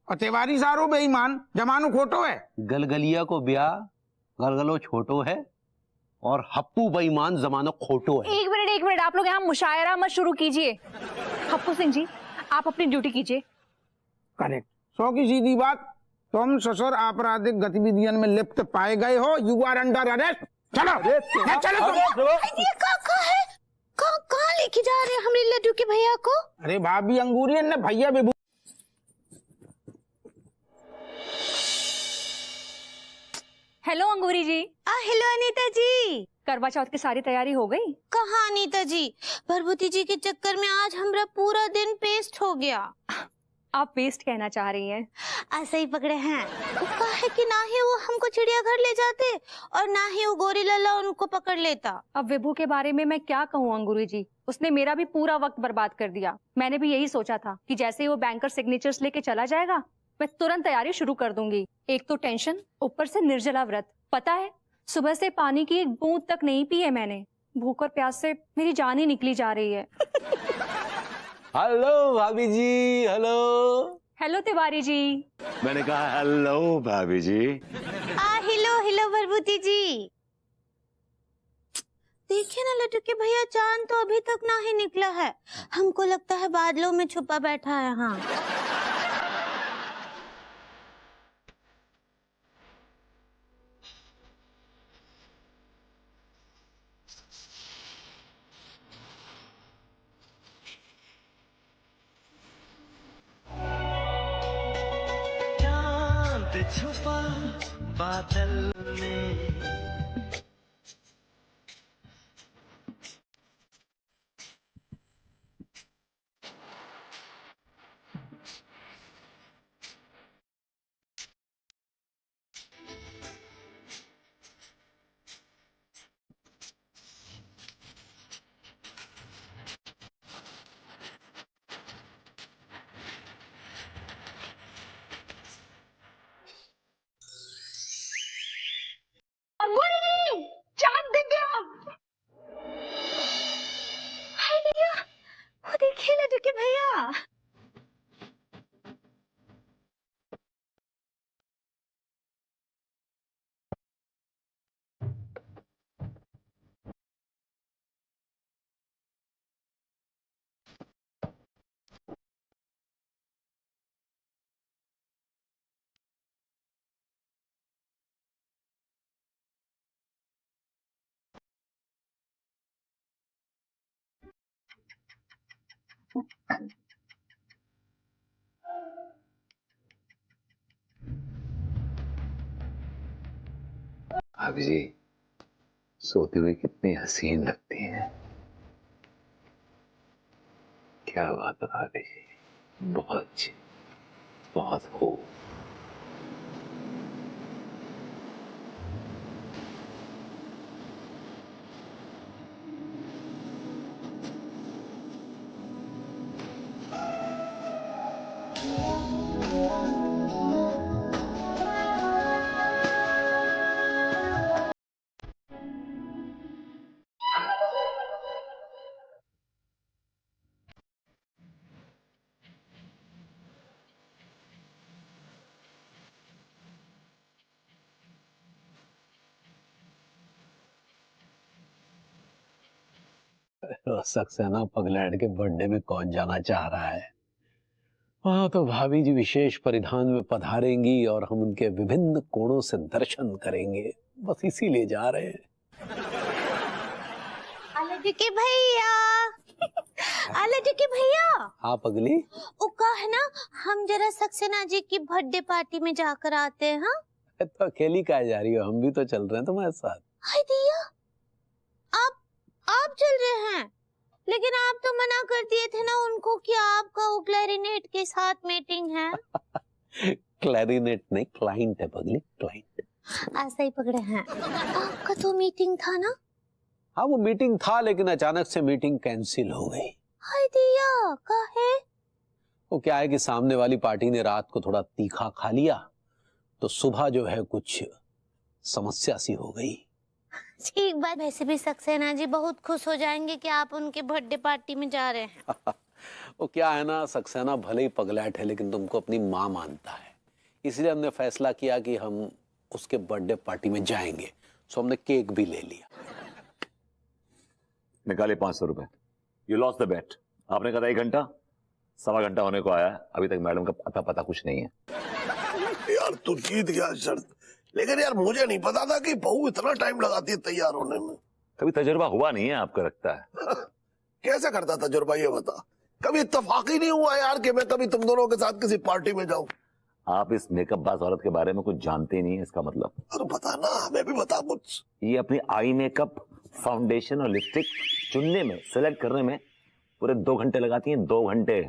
और तिवारी सारो बेईमान, जमानो खोटो है। गलगलिया को ब्याह, गलगलो छोटो है, और हप्पू बेईमान, जमानो खोटो है। एक मिनट, आप लोग यहाँ मुशायरा मत शुरू कीजिए। हप्पू सिंह जी, आप अपनी ड्यूटी कीजिए। करेक्ट, 100 की सीधी बात, तुम ससुर आपराधिक गतिविधियों में लिप्त पाए गए हो, यू आर अंडर अरेस्ट। चलो कहाँ लेके जा रहे हैं हमारे लड्डू के भैया को? अरे भाभी अंगूरी ने भैया विभू। हेलो अंगूरी जी। हेलो अनीता जी। करवा चौथ की सारी तैयारी हो गई? कहाँ अनीता जी, भरभूति जी के चक्कर में आज हमारा पूरा दिन पेस्ट हो गया। आप वेस्ट कहना चाह रही हैं? ऐसा ही पकड़े हैं। उसका है कि ना ही वो हमको चिड़ियाघर ले जाते और ना ही वो गोरी लल्ला उनको पकड़ लेता। अब विभू के बारे में मैं क्या कहूँ अंगूरी जी, उसने मेरा भी पूरा वक्त बर्बाद कर दिया। मैंने भी यही सोचा था कि जैसे ही वो बैंकर सिग्नेचर्स लेके चला जाएगा, मैं तुरंत तैयारी शुरू कर दूंगी। एक तो टेंशन, ऊपर से निर्जला व्रत। पता है, सुबह से पानी की एक बूंद तक नहीं पी है मैंने। भूख और प्यास से मेरी जान ही निकली जा रही है। हेलो भाभी जी। Hello hello Tiwari ji. मैंने कहा हेलो भाभी जी। हेलो भरभूति जी। देखिए ना लड्डू के भैया, चांद तो अभी तक ना ही निकला है। हमको लगता है बादलों में छुपा बैठा है। हाँ छुपा बादल में देखिए लड्डू के भैया। भाभी जी सोते हुए कितनी हसीन लगती हैं। क्या बात है भाभी जी, बहुत अच्छी, बहुत खूब। सक्सेना पगलैंड के बर्थडे में कौन जाना चाह रहा है? वहां तो भाभी जी विशेष परिधान में पधारेंगी और हम उनके विभिन्न कोणों से दर्शन करेंगे, बस इसीलिए जा रहे हैं। के भैया के भैया। हाँ पगली, वो का है ना, हम जरा सक्सेना जी की बर्थडे पार्टी में जाकर आते हैं। हाँ तो अकेली काहे जा रही हो, हम भी तो चल रहे हैं तुम्हारे साथ। हाय दिया, आप चल रहे हैं, लेकिन आप तो मना कर दिए थे ना उनको कि आपका वो क्लैरिनेट के साथ मीटिंग है। क्लैरिनेट नहीं, क्लाइंट है पगली, क्लाइंट। ऐसा ही पकड़े हैं। आपका तो मीटिंग था ना? हाँ वो मीटिंग था, लेकिन अचानक से मीटिंग कैंसिल हो गई। हाय दिया, काहे? वो क्या है कि सामने वाली पार्टी ने रात को थोड़ा तीखा खा लिया, तो सुबह जो है कुछ समस्या सी हो गई। ठीक बात। वैसे भी सक्सेना जी बहुत खुश हो जाएंगे कि आप उनके बर्थडे पार्टी में जा रहे हैं। वो क्या है ना, सक्सेना भले ही पगलैट है लेकिन तुमको अपनी माँ मानता है, इसलिए हमने फैसला किया कि हम उसके बर्थडे पार्टी में जाएंगे। सो हमने केक भी ले लिया। निकाले 500 रुपए। यू लॉस्ट द बेट। आपने कहा 1 घंटा, 1.25 घंटा होने को आया, अभी तक मैडम का अता पता कुछ नहीं है। यार तू जीत गया शर्त, लेकिन यार मुझे नहीं पता था कि बहू इतना टाइम लगाती है तैयार होने में। कभी तजुर्बा हुआ नहीं है आपको लगता है? कैसे करता तजुर्बा ये बता? कभी इत्तेफाक ही नहीं हुआ यार कि मैं कभी तुम दोनों के साथ किसी पार्टी में जाऊं। आप इस मेकअप बाज औरत के बारे में कुछ जानते ही नहीं है, इसका मतलब। अरे बता ना, हमें भी बता कुछ। ये अपनी आई मेकअप, फाउंडेशन और लिपस्टिक चुनने में, सेलेक्ट करने में पूरे 2 घंटे लगाती हैं, 2 घंटे।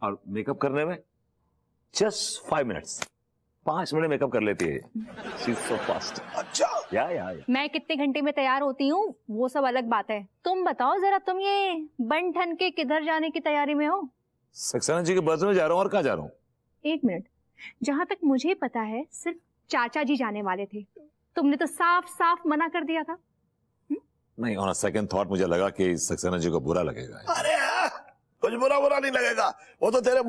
और मेकअप करने में जस्ट 5 मिनट्स, 5 मिनट मेकअप कर लेती है। She is so fast. अच्छा। या मैं कितने घंटे में तैयार होती हूँ वो सब अलग बात है। तुम बताओ जरा, तुम ये बन ठन के किधर जाने की तैयारी में हो? सक्सेना जी के बर्थडे में जा रहा हूँ। और कहाँ जा रहा हूँ? 1 मिनट, जहाँ तक मुझे पता है सिर्फ चाचा जी जाने वाले थे, तुमने तो साफ साफ मना कर दिया था। नहीं, ऑन अ सेकंड थॉट मुझे लगा कि सक्सेना जी को बुरा लगेगा। अरे कुछ बुरा नहीं लगेगा, वो तो तेरे